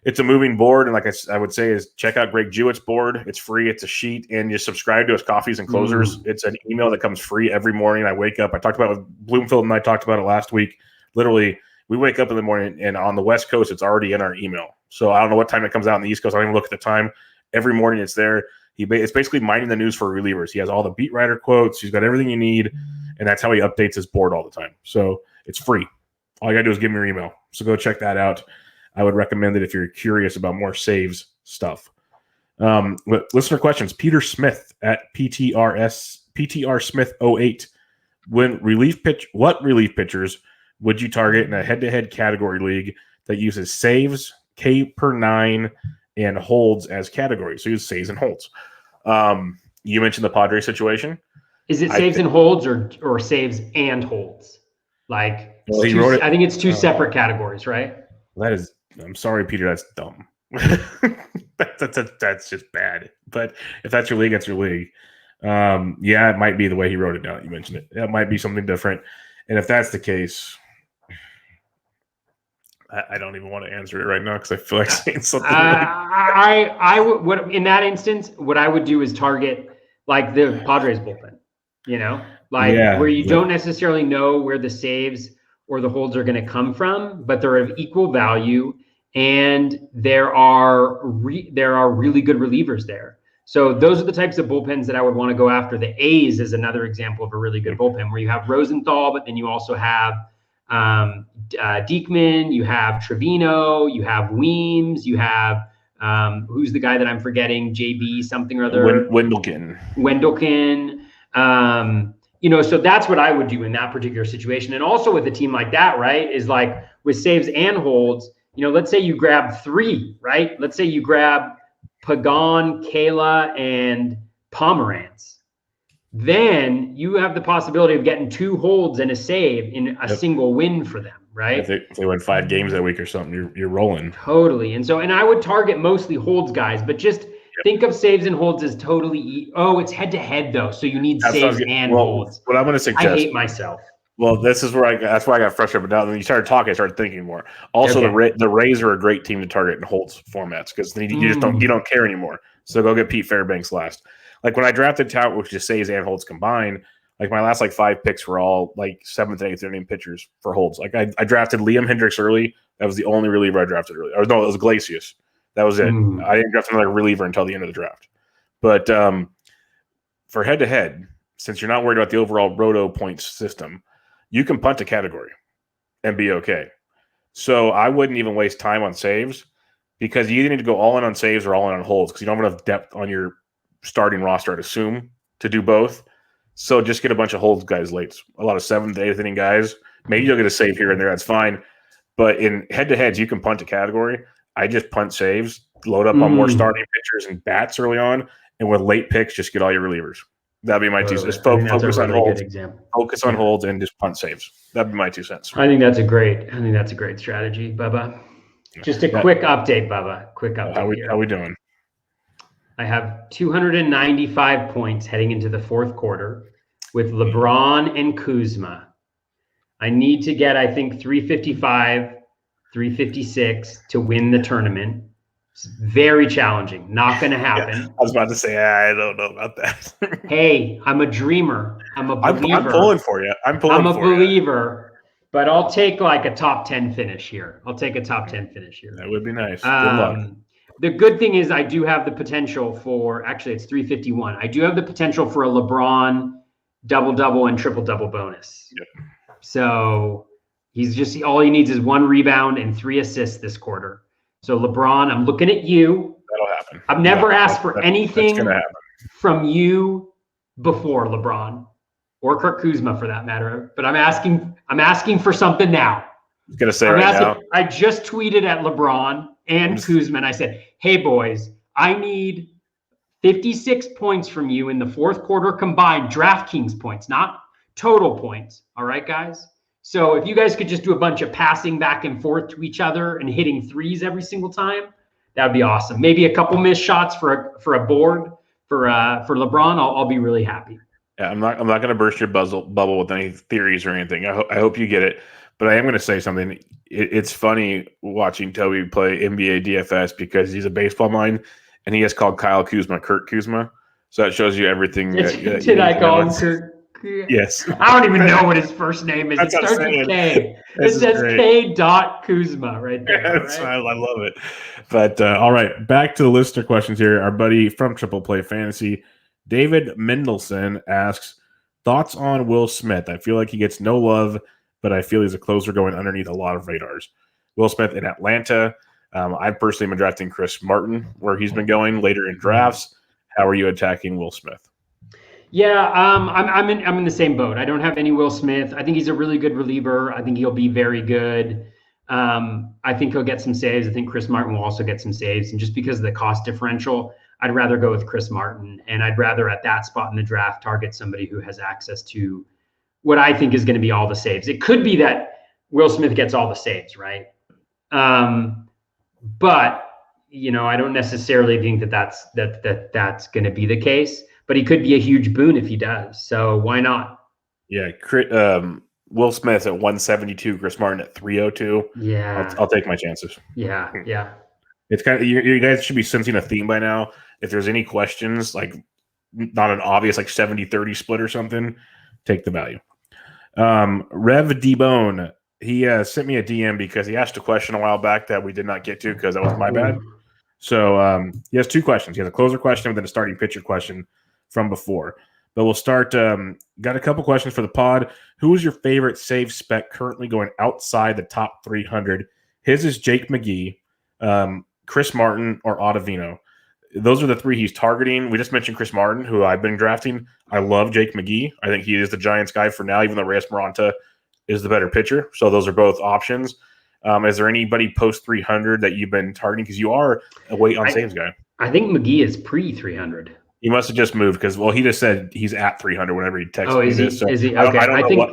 it's a moving board, and like I would say is check out Greg Jewett's board. It's free. It's a sheet, and you subscribe to his Coffees and Closers. It's an email that comes free every morning. I wake up. I talked about it with Bloomfield, and I talked about it last week. Literally, we wake up in the morning, and on the West Coast, it's already in our email. So I don't know what time it comes out on the East Coast. I don't even look at the time. Every morning it's there. It's basically mining the news for relievers. He has all the beat writer quotes. He's got everything you need, and that's how he updates his board all the time. So it's free. All you got to do is give me your email. So go check that out. I would recommend it if you're curious about more saves stuff. Listener questions. Peter Smith at PTR Smith 08. What relief pitchers would you target in a head-to-head category league that uses saves, K per 9, and holds as categories? So use saves and holds. You mentioned the Padres situation. Is it saves and holds or saves and holds? I think it's two separate categories, right? I'm sorry, Peter, that's dumb. that's just bad. But if that's your league, that's your league. It might be the way he wrote it down. You mentioned it. It might be something different. And if that's the case, I don't even want to answer it right now because I feel like saying something. I would in that instance, what I would do is target like the Padres bullpen, where you don't necessarily know where the saves or the holds are going to come from, but they're of equal value, and there are really good relievers there. So those are the types of bullpens that I would want to go after. The A's is another example of a really good bullpen where you have Rosenthal, but then you also have Diekman, you have Trevino, you have Weems, you have who's the guy that I'm forgetting? JB something or other. Wendelken. So that's what I would do in that particular situation. And also with a team like that, right, is like with saves and holds, let's say you grab 3, right? Let's say you grab Pagan, Kayla, and Pomerantz. then you have the possibility of getting 2 holds and a save in a single win for them, right? If they win 5 games that week or something, you're rolling. Totally. And I would target mostly holds guys, but just think of saves and holds as totally. It's head-to-head though, so you need saves and holds. What I'm going to suggest. I hate myself. Well, this is where that's why I got frustrated. But now when you started talking, I started thinking more. Also, the Rays are a great team to target in holds formats because you just don't care anymore. So go get Pete Fairbanks last. Like when I drafted Tout, which just saves and holds combined, like my last 5 picks were all 7th and 8th inning pitchers for holds. Like I drafted Liam Hendricks early. That was the only reliever I drafted early. Or no, it was Glacius. That was it. I didn't draft another reliever until the end of the draft. But for head-to-head, since you're not worried about the overall roto points system, you can punt a category and be okay. So I wouldn't even waste time on saves because you either need to go all in on saves or all in on holds because you don't have enough depth on your starting roster, I'd assume, to do both. So just get a bunch of holds guys late. A lot of 7th, 8th inning guys. Maybe you'll get a save here and there. That's fine. But in head-to-heads, you can punt a category. I just punt saves, load up on more starting pitchers and bats early on, and with late picks, just get all your relievers. That'd be my 2 cents. Just focus on holds. Focus on holds and just punt saves. That'd be my 2 cents. I think that's a great strategy, Bubba. Just a quick update, Bubba. Quick update. How we doing? I have 295 points heading into the 4th quarter with LeBron and Kuzma. I need to get, I think, 355, 356 to win the tournament. It's very challenging. Not going to happen. Yeah, I was about to say, I don't know about that. Hey, I'm a dreamer. I'm a believer. I'm pulling for you. I'm a believer, but I'll take a top 10 finish here. That would be nice. Good luck. The good thing is I do have the potential for, actually it's 351. I do have the potential for a LeBron double-double and triple-double bonus. Yep. So all he needs is 1 rebound and 3 assists this quarter. So LeBron, I'm looking at you. That'll happen. I've never asked for anything from you before, LeBron, or Kurt Kuzma for that matter. But I'm asking for something now. I was gonna say now. I just tweeted at LeBron and Kuzma, and I said, "Hey boys, I need 56 points from you in the 4th quarter combined, DraftKings points, not total points. All right, guys." So if you guys could just do a bunch of passing back and forth to each other and hitting threes every single time, that would be awesome. Maybe a couple missed shots for a board for LeBron. I'll be really happy. Yeah, I'm not going to burst your bubble with any theories or anything. I hope you get it, but I am going to say something. It's funny watching Toby play NBA DFS because he's a baseball mind, and he has called Kyle Kuzma Kurt Kuzma. So that shows you everything. Did I call him Kurt? Yes. I don't even know what his first name is. It starts with K. It says K. Kuzma right there. Right? I love it. But all right, back to the listener questions here. Our buddy from Triple Play Fantasy, David Mendelson, asks, thoughts on Will Smith? I feel like he gets no love, but I feel he's a closer going underneath a lot of radars. Will Smith in Atlanta. I personally been drafting Chris Martin, where he's been going later in drafts. How are you attacking Will Smith? Yeah, I'm in the same boat. I don't have any Will Smith. I think he's a really good reliever. I think he'll be very good. I think he'll get some saves. I think Chris Martin will also get some saves. And just because of the cost differential, I'd rather go with Chris Martin. And I'd rather at that spot in the draft target somebody who has access to what I think is going to be all the saves. It could be that Will Smith gets all the saves, right? But I don't necessarily think that's going to be the case. But he could be a huge boon if he does. So why not? Yeah, Will Smith at 172, Chris Martin at 302. Yeah, I'll take my chances. Yeah. It's kind of you guys should be sensing a theme by now. If there's any questions, like not an obvious 70-30 split or something, take the value. Rev D-Bone, he sent me a DM because he asked a question a while back that we did not get to because that was my bad. So he has 2 questions. He has a closer question and then a starting pitcher question from before. But we'll start. Got a couple questions for the pod. Who is your favorite save spec currently going outside the top 300? His is Jake McGee, Chris Martin, or Ottavino. Those are the 3 he's targeting. We just mentioned Chris Martin, who I've been drafting. I love Jake McGee. I think he is the Giants guy for now, even though Reyes Maranta is the better pitcher. So those are both options. Is there anybody post 300 that you've been targeting? Because you are a weight on saves guy. I think McGee is pre 300. He must have just moved because he just said he's at 300 whenever he texted me this. So is he? Okay. I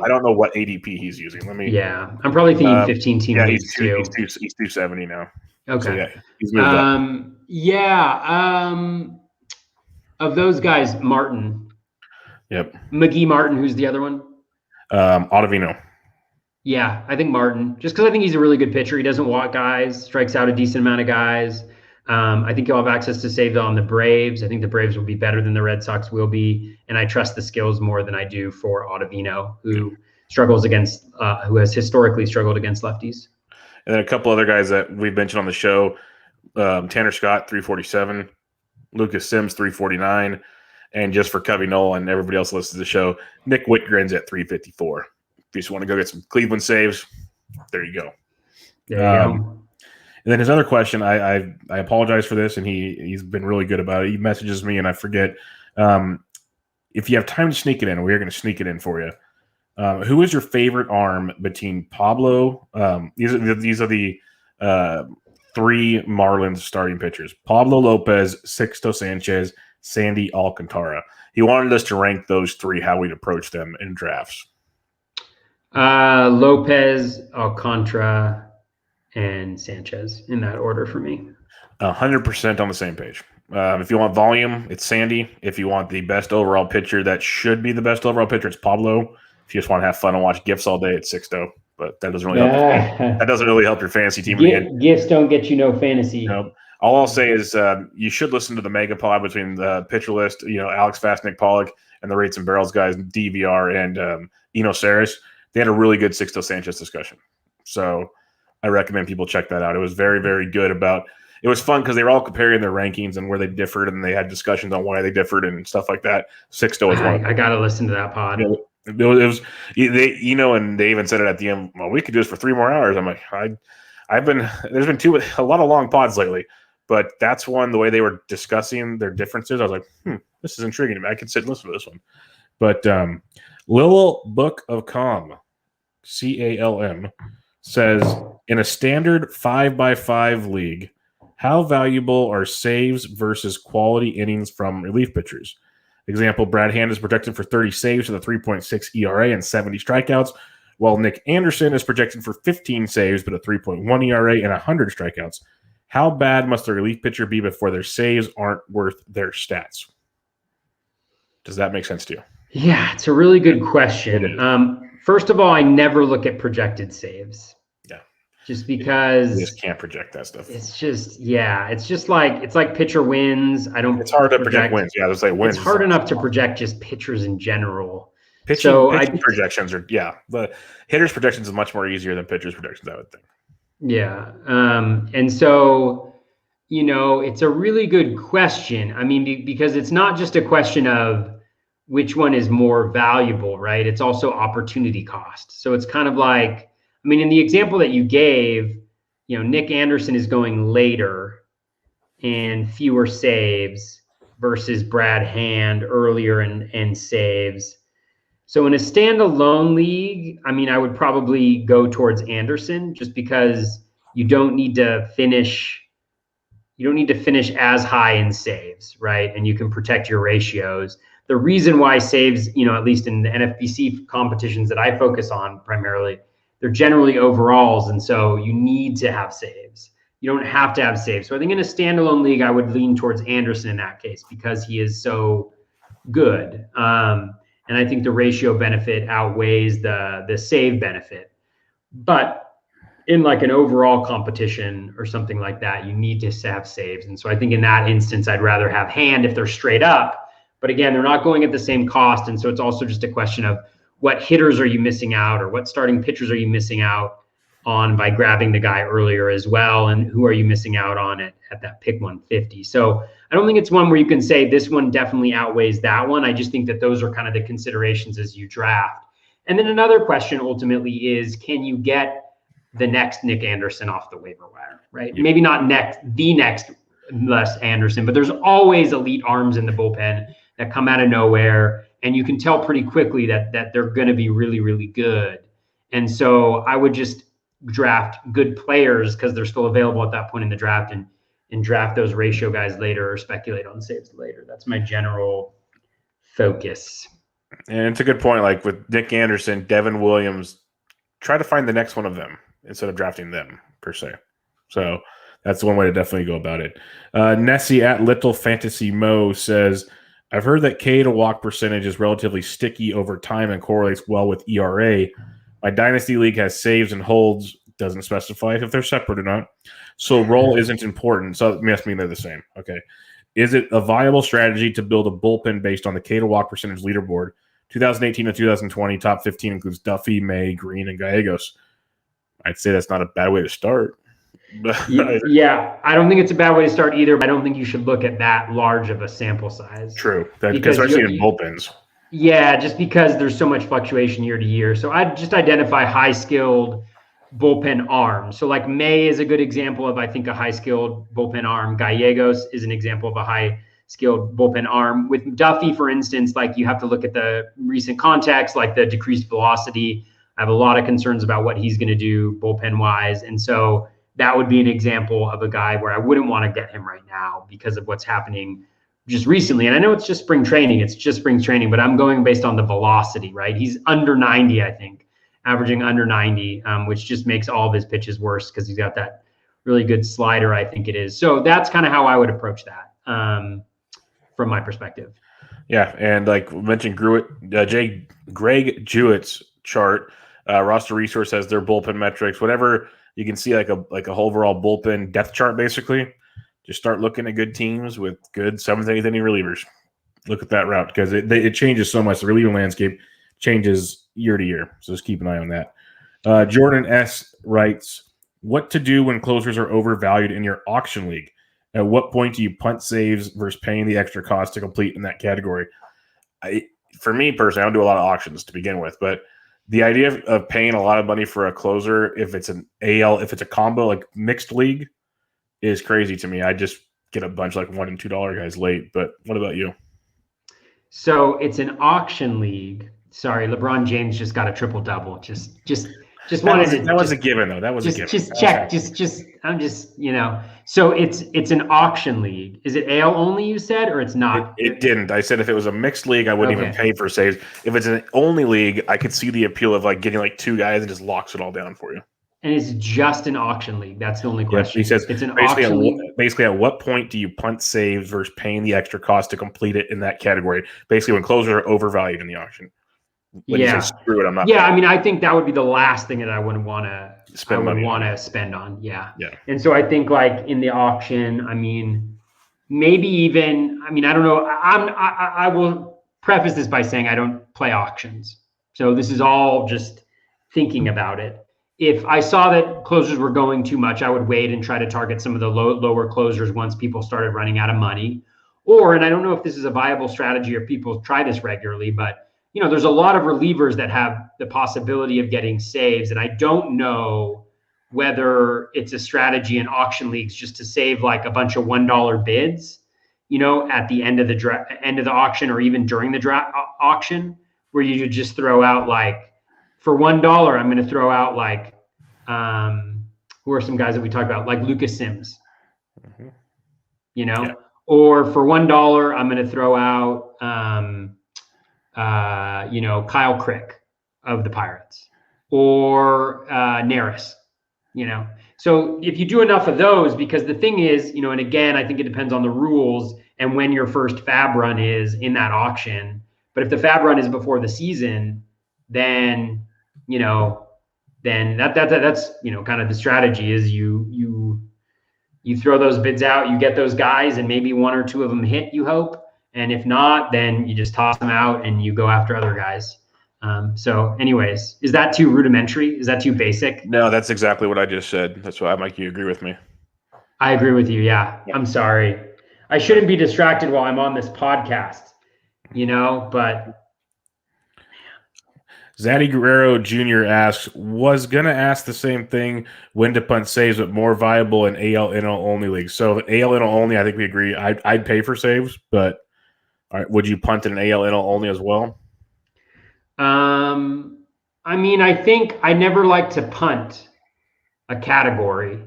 don't know what ADP he's using. Let me. Yeah, I'm probably thinking 15 team leagues too. He's 270 now. Okay. So, yeah, he's moved up. Yeah. Of those guys, Martin. Yep. McGee Martin, who's the other one? Ottavino. Yeah, I think Martin. Just because I think he's a really good pitcher. He doesn't walk guys, strikes out a decent amount of guys. I think he'll have access to saves on the Braves. I think the Braves will be better than the Red Sox will be, and I trust the skills more than I do for Ottavino, who struggles against, who has historically struggled against lefties. And then a couple other guys that we've mentioned on the show: Tanner Scott, 347, Lucas Sims, 349, and just for Covey Knoll and everybody else listens to the show, Nick Whitgren's at 354. If you just want to go get some Cleveland saves, there you go. There you go. And then his other question, I apologize for this, and he's been really good about it. He messages me, and I forget. If you have time to sneak it in, we are going to sneak it in for you. Who is your favorite arm between Pablo? These are the three Marlins starting pitchers: Pablo Lopez, Sixto Sanchez, Sandy Alcantara. He wanted us to rank those three, how we'd approach them in drafts. Lopez, Alcantara, and Sanchez in that order for me. 100% on the same page. If you want volume, it's Sandy. If you want the best overall pitcher, that should be the best overall pitcher, it's Pablo. If you just want to have fun and watch GIFs all day, it's Sixto. But that doesn't really help. That doesn't really help your fantasy team. GIFs don't get you no fantasy. Nope. All I'll say is you should listen to the mega pod between the pitcher list, Alex Fast, Nick Pollock, and the Rates and Barrels guys, DVR and Eno Saris. They had a really good Sixto Sanchez discussion. So I recommend people check that out. It was very, very good it was fun because they were all comparing their rankings and where they differed, and they had discussions on why they differed and stuff like that. Sixto was one. I got to listen to that pod. It was and they even said it at the end, well, we could do this for 3 more hours. I'm like, there's been a lot of long pods lately, but that's one, the way they were discussing their differences. I was like, this is intriguing to me. I could sit and listen to this one. But Lil Book of Calm, CALM, says, in a standard 5x5 league, how valuable are saves versus quality innings from relief pitchers? Example, Brad Hand is projected for 30 saves with a 3.6 ERA and 70 strikeouts, while Nick Anderson is projected for 15 saves but a 3.1 ERA and 100 strikeouts. How bad must a relief pitcher be before their saves aren't worth their stats? Does that make sense to you? Yeah, it's a really good question. First of all, I never look at projected saves. Yeah. Just because you just can't project that stuff. It's like pitcher wins. It's hard to project wins. Yeah, there's wins. It's hard enough to project just pitchers in general. Pitching projections are the hitters' projections is much more easier than pitchers' projections, I would think. Yeah. And so, it's a really good question. I mean, because it's not just a question of which one is more valuable, right? It's also opportunity cost. So it's kind of like, in the example that you gave, Nick Anderson is going later and fewer saves versus Brad Hand earlier and saves. So in a standalone league, I would probably go towards Anderson just because you don't need to finish as high in saves, right? And you can protect your ratios. The reason why saves, at least in the NFBC competitions that I focus on primarily, they're generally overalls. And so you need to have saves. You don't have to have saves. So I think in a standalone league, I would lean towards Anderson in that case because he is so good. And I think the ratio benefit outweighs the save benefit. But in like an overall competition or something like that, you need to have saves. And so I think in that instance, I'd rather have Hand if they're straight up. But again, they're not going at the same cost. And so it's also just a question of what hitters are you missing out or what starting pitchers are you missing out on by grabbing the guy earlier as well? And who are you missing out on at that pick 150? So I don't think it's one where you can say this one definitely outweighs that one. I just think that those are kind of the considerations as you draft. And then another question ultimately is, can you get the next Nick Anderson off the waiver wire, right? Yeah. Maybe not the next Les Anderson, but there's always elite arms in the bullpen that come out of nowhere. And you can tell pretty quickly that they're going to be really, really good. And so I would just draft good players because they're still available at that point in the draft and and draft those ratio guys later or speculate on saves later. That's my general focus. And it's a good point. Like with Nick Anderson, Devin Williams, try to find the next one of them instead of drafting them per se. So that's one way to definitely go about it. Nessie at Little Fantasy Mo says, I've heard that K to walk percentage is relatively sticky over time and correlates well with ERA. My Dynasty League has saves and holds, doesn't specify if they're separate or not. So role isn't important. So it must mean they're the same. Okay. Is it a viable strategy to build a bullpen based on the K to walk percentage leaderboard? 2018 to 2020, top 15 includes Duffy, May, Green, and Gallegos. I'd say that's not a bad way to start. Yeah, I don't think it's a bad way to start either, but I don't think you should look at that large of a sample size. True. Especially in bullpens. Yeah, just because there's so much fluctuation year to year. So I'd just identify high-skilled bullpen arms. So like May is a good example of, I think, a high-skilled bullpen arm. Gallegos is an example of a high-skilled bullpen arm. With Duffy, for instance, like you have to look at the recent context, like the decreased velocity. I have a lot of concerns about what he's going to do bullpen-wise. And so that would be an example of a guy where I wouldn't want to get him right now because of what's happening just recently. And I know it's just spring training. But I'm going based on the velocity, right? He's under 90, I think, averaging under 90, which just makes all of his pitches worse because he's got that really good slider, I think it is. So that's kind of how I would approach that from my perspective. Yeah, and like we mentioned, Greg Jewett's chart, Roster Resource has their bullpen metrics, whatever. You can see like a whole overall bullpen depth chart, basically. Just start looking at good teams with good seventh, eighth inning relievers. Look at that route because it changes so much. The reliever landscape changes year to year, so just keep an eye on that. Jordan S. writes, what to do when closers are overvalued in your auction league? At what point do you punt saves versus paying the extra cost to complete in that category? For me personally, I don't do a lot of auctions to begin with, but the idea of paying a lot of money for a closer, if it's an AL, if it's a combo like mixed league, is crazy to me. I just get a bunch like $1 and $2 guys late. But what about you? So it's an auction league. Sorry, LeBron James just got a triple double. Just wanted to. That was a given though. That was a given. Just check. I'm just So it's an auction league. Is it AL only? You said, or it's not? It didn't. I said if it was a mixed league, I wouldn't even pay for saves. If it's an only league, I could see the appeal of like getting like two guys and just locks it all down for you. And it's just an auction league. That's the only question. Yes, he says it's an auction league. Basically, at what point do you punt saves versus paying the extra cost to complete it in that category? Basically, when closers are overvalued in the auction. When you say screw it, I'm not. Yeah, paying. I mean, I think that would be the last thing that I would want to spend on. Yeah. And so I think like in the auction, I mean, maybe even. I mean, I don't know. I will preface this by saying I don't play auctions, so this is all just thinking about it. If I saw that closers were going too much, I would wait and try to target some of the lower closers once people started running out of money. And I don't know if this is a viable strategy or people try this regularly, but there's a lot of relievers that have the possibility of getting saves. And I don't know whether it's a strategy in auction leagues just to save like a bunch of $1 bids, at the end of the auction or even during the auction, where you just throw out like, for $1, I'm going to throw out like, who are some guys that we talked about, like Lucas Sims, or for $1, I'm going to throw out, Kyle Crick of the Pirates or Neris, So if you do enough of those, because the thing is, and again, I think it depends on the rules and when your first fab run is in that auction. But if the fab run is before the season, then that's kind of the strategy is you throw those bids out, you get those guys, and maybe one or two of them hit, you hope. And if not, then you just toss them out and you go after other guys. So anyways, is that too rudimentary? Is that too basic? No, that's exactly what I just said. That's why, Mike, you agree with me. I agree with you. Yeah. I'm sorry. I shouldn't be distracted while I'm on this podcast, but. Zaddy Guerrero Jr. asks, was going to ask the same thing, when to punt saves, but more viable in AL NL only leagues. So AL NL only, I think we agree. I'd pay for saves, but all right, would you punt in an AL NL only as well? I mean, I think I never like to punt a category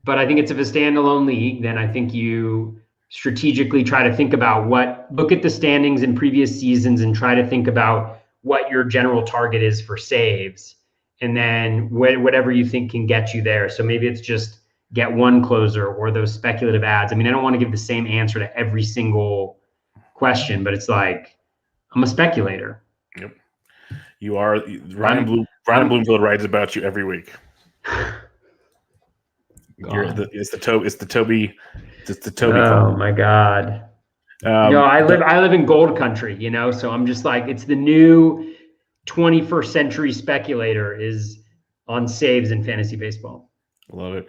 But I think it's if a standalone league, then I think you strategically try to think about look at the standings in previous seasons and try to think about what your general target is for saves. And then whatever you think can get you there. So maybe it's just get one closer or those speculative ads. I mean, I don't want to give the same answer to every single question, but it's like, I'm a speculator. Yep. You are. Ryan Bloomfield writes about you every week. It's the Toby. Oh my God. I live in gold country, so I'm just like, it's the new 21st century speculator is on saves in fantasy baseball. Love it.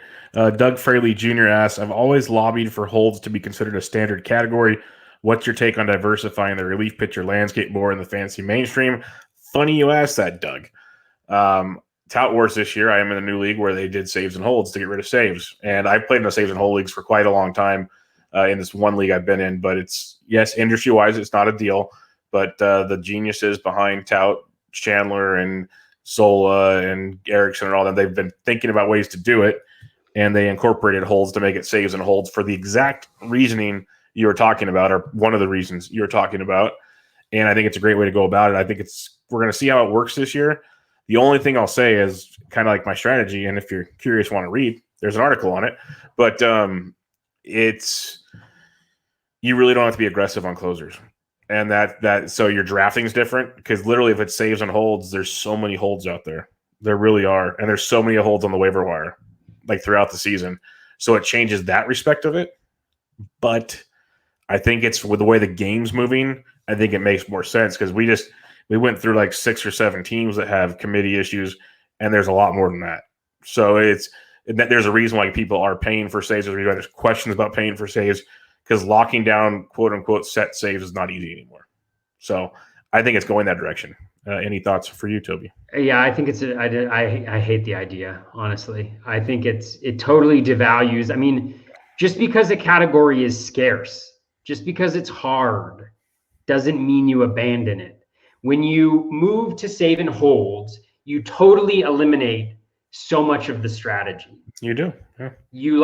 Doug Fraley Jr. asks, I've always lobbied for holds to be considered a standard category. What's your take on diversifying the relief pitcher landscape more in the fantasy mainstream? Funny you asked that, Doug. Tout Wars this year, I am in a new league where they did saves and holds to get rid of saves. And I've played in the saves and hold leagues for quite a long time in this one league I've been in. But it's, yes, industry-wise, it's not a deal. But the geniuses behind Tout, Chandler and Zola and Erickson and all that, they've been thinking about ways to do it. And they incorporated holds to make it saves and holds for the exact reasoning you were talking about, or one of the reasons you were talking about. And I think it's a great way to go about it. I think we're going to see how it works this year. The only thing I'll say is kind of like my strategy, and if you're curious, want to read, there's an article on it. But you really don't have to be aggressive on closers, and so your drafting is different because literally, if it saves and holds, there's so many holds out there. There really are, and there's so many holds on the waiver wire, like throughout the season. So it changes that respect of it. But I think it's with the way the game's moving. I think it makes more sense because we went through like 6 or 7 teams that have committee issues, and there's a lot more than that. So there's a reason why people are paying for saves. There's questions about paying for saves because locking down quote unquote set saves is not easy anymore. So I think it's going that direction. Any thoughts for you, Toby? Yeah, I think I hate the idea, honestly. I think it totally devalues. I mean, just because a category is scarce, just because it's hard, doesn't mean you abandon it. When you move to save and holds, you totally eliminate so much of the strategy. You do. Yeah. You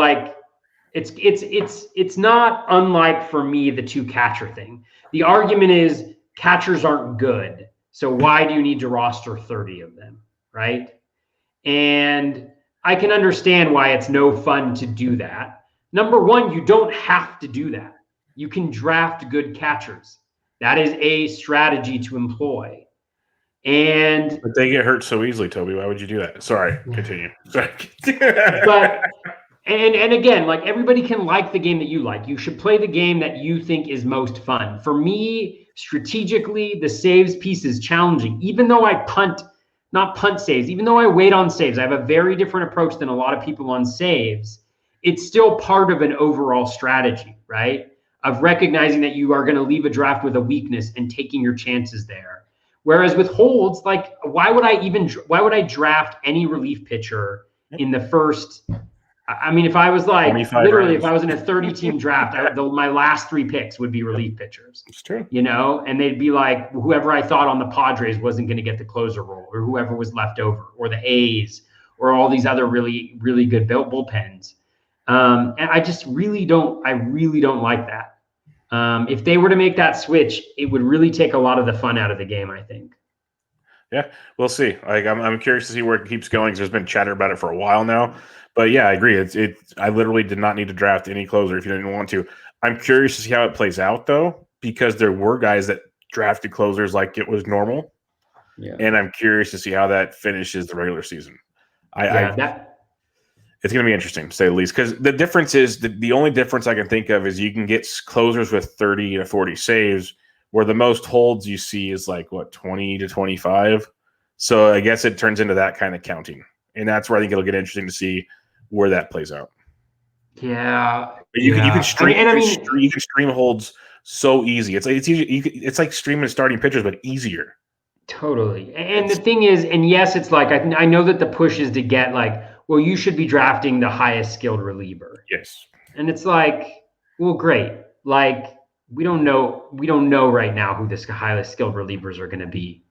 it's not unlike for me the 2 catcher thing. The argument is catchers aren't good. So why do you need to roster 30 of them, right? And I can understand why it's no fun to do that. Number one, you don't have to do that. You can draft good catchers. That is a strategy to employ. But they get hurt so easily, Toby. Why would you do that? Sorry, continue. Sorry. But again, like everybody can like the game that you like. You should play the game that you think is most fun. For me, strategically, the saves piece is challenging. Even though I not punt saves, even though I wait on saves, I have a very different approach than a lot of people on saves. It's still part of an overall strategy, right? Of recognizing that you are going to leave a draft with a weakness and taking your chances there. Whereas with holds, like why would I draft any relief pitcher in the first? I mean, if I was like literally, if I was in a 30-team draft, my last 3 picks would be relief pitchers. It's true, and they'd be like whoever I thought on the Padres wasn't going to get the closer role, or whoever was left over, or the A's, or all these other really, really good bullpens. And I just really don't like that. If they were to make that switch, it would really take a lot of the fun out of the game, I think. Yeah, we'll see. Like, I'm curious to see where it keeps going because there's been chatter about it for a while now. But yeah, I agree. I literally did not need to draft any closer if you didn't want to. I'm curious to see how it plays out though, because there were guys that drafted closers like it was normal. Yeah. And I'm curious to see how that finishes the regular season. It's going to be interesting, to say the least, because the difference is the only difference I can think of is you can get closers with 30 to 40 saves, where the most holds you see is like, 20 to 25. So I guess it turns into that kind of counting. And that's where I think it'll get interesting to see where that plays out. Yeah. But you can stream you can stream holds so easy. It's like streaming starting pitchers, but easier. Totally. And the thing is, and yes, it's like I know that the push is to get like, well, you should be drafting the highest skilled reliever. Yes. And it's like, well, great. Like we don't know right now who the highest skilled relievers are going to be.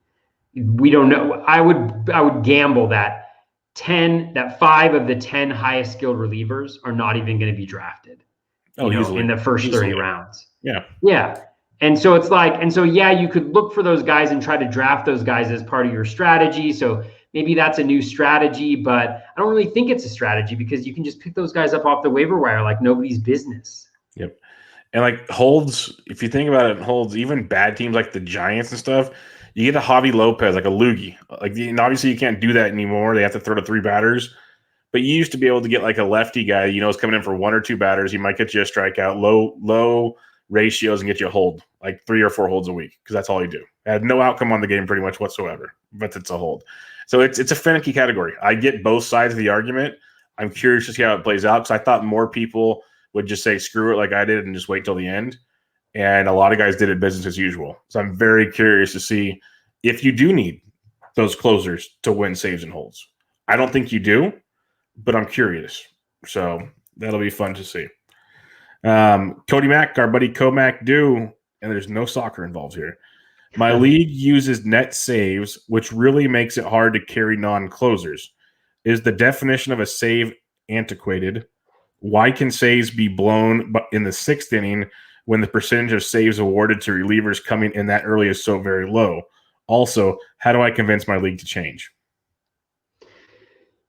We don't know. I would gamble that 5 of the 10 highest skilled relievers are not even going to be drafted. Easily. In the first 30 rounds. Yeah. Yeah. And so it's like, you could look for those guys and try to draft those guys as part of your strategy. So maybe that's a new strategy, but I don't really think it's a strategy because you can just pick those guys up off the waiver wire like nobody's business. Yep. And like holds, if you think about it, holds even bad teams like the Giants and stuff, you get a Javi Lopez, like a loogie. Like, and obviously you can't do that anymore. They have to throw to 3 batters. But you used to be able to get like a lefty guy, is coming in for 1 or 2 batters. He might get you a strikeout, low ratios, and get you a hold, like 3 or 4 holds a week, because that's all you do. Had no outcome on the game pretty much whatsoever, but it's a hold. So it's a finicky category. I get both sides of the argument. I'm curious to see how it plays out, because I thought more people would just say screw it like I did and just wait till the end. And a lot of guys did it business as usual. So I'm very curious to see if you do need those closers to win saves and holds. I don't think you do, but I'm curious. So that'll be fun to see. Cody Mack, our buddy Kopeck, and there's no soccer involved here. My league uses net saves, which really makes it hard to carry non-closers. Is the definition of a save antiquated? Why can saves be blown in the 6th inning when the percentage of saves awarded to relievers coming in that early is so very low? Also, how do I convince my league to change?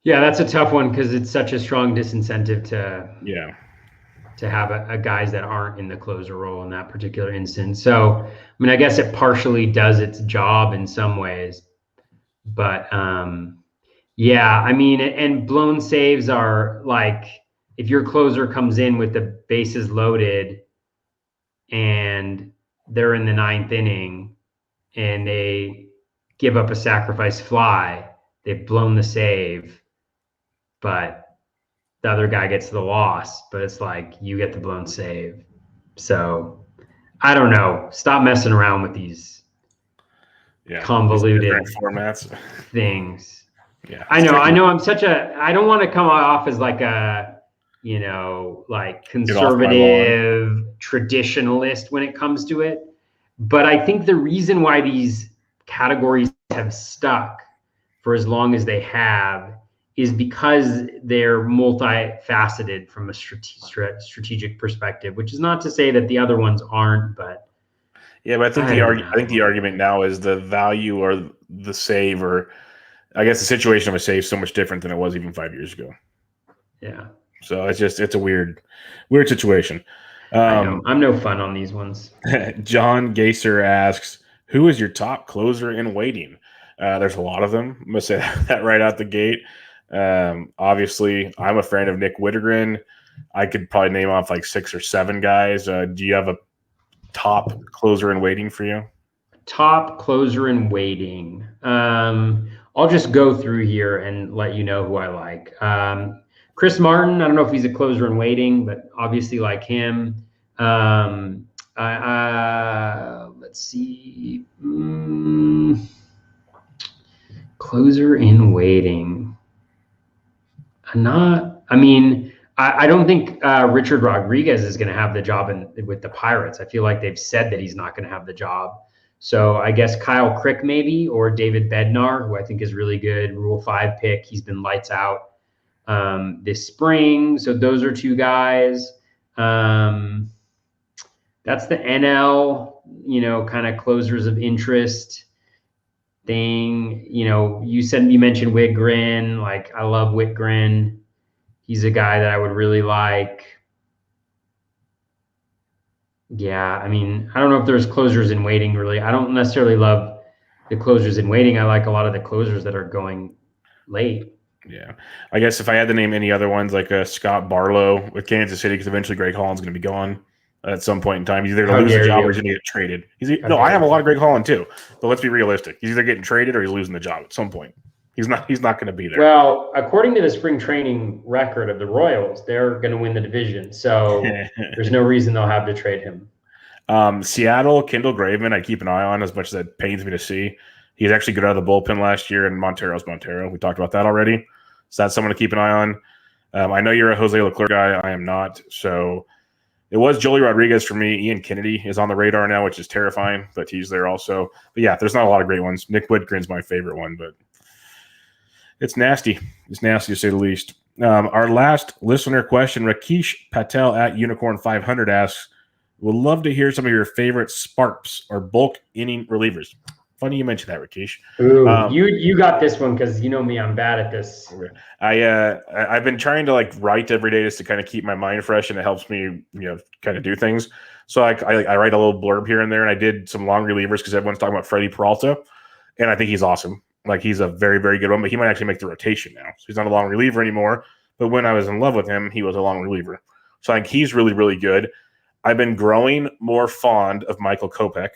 Yeah, that's a tough one because it's such a strong disincentive to have a guys that aren't in the closer role in that particular instance. So, I guess it partially does its job in some ways, but and blown saves are like, if your closer comes in with the bases loaded and they're in the 9th inning and they give up a sacrifice fly, they've blown the save, but the other guy gets the loss, but it's like you get the blown save. So I don't know. Stop messing around with these convoluted formats things. Yeah. I know I don't want to come off as like a, like conservative traditionalist when it comes to it. But I think the reason why these categories have stuck for as long as they have is because they're multifaceted from a strategic perspective, which is not to say that the other ones aren't, but I think the argument now is the value or the save, or I guess the situation of a save, so much different than it was even 5 years ago. Yeah. So it's a weird situation. I know. I'm no fun on these ones. John Gaser asks, who is your top closer in waiting? There's a lot of them. I'm going to say that right out the gate. Obviously, I'm a fan of Nick Wittgren. I could probably name off like 6 or 7 guys. Do you have a top closer in waiting for you? Top closer in waiting. I'll just go through here and let you know who I like. Chris Martin, I don't know if he's a closer in waiting, but obviously like him. Let's see. Closer in waiting. I don't think Richard Rodriguez is going to have the job with the Pirates. I feel like they've said that he's not going to have the job. So I guess Kyle Crick maybe, or David Bednar, who I think is really good. Rule 5 pick. He's been lights out this spring. So those are 2 guys. That's the NL, kind of closers of interest thing. You mentioned Wittgren. Like, I love Wittgren. He's a guy that I would really like. Yeah, I don't know if there's closers in waiting, really. I don't necessarily love the closers in waiting. I like a lot of the closers that are going late. Yeah. I guess if I had to name any other ones, like Scott Barlow with Kansas City, because eventually Greg Holland's going to be gone at some point in time. He's either going to lose the job or he's going to get traded. I have a lot of Greg Holland too, but let's be realistic. He's either getting traded or he's losing the job at some point. He's not going to be there. Well, according to the spring training record of the Royals, they're going to win the division. So there's no reason they'll have to trade him. Seattle, Kendall Graven, I keep an eye on as much as that pains me to see. He's actually good out of the bullpen last year, and Montero's Montero. We talked about that already. So that's someone to keep an eye on. I know you're a Jose Leclerc guy. I am not. So it was Joely Rodriguez for me. Ian Kennedy is on the radar now, which is terrifying, but he's there also. But yeah, there's not a lot of great ones. Nick Wittgren's my favorite one, but It's nasty. It's nasty to say the least. Our last listener question, Rakesh Patel at Unicorn 500 asks, would love to hear some of your favorite sparps or bulk inning relievers. Funny you mentioned that, Rakesh. Ooh, you got this one because you know me, I'm bad at this. I've been trying to write every day just to kind of keep my mind fresh, and it helps me kind of do things. So I write a little blurb here and there, and I did some long relievers because everyone's talking about Freddie Peralta, and I think he's awesome. He's a very, very good one, but he might actually make the rotation now. So he's not a long reliever anymore. But when I was in love with him, he was a long reliever. So I think he's really, really good. I've been growing more fond of Michael Kopeck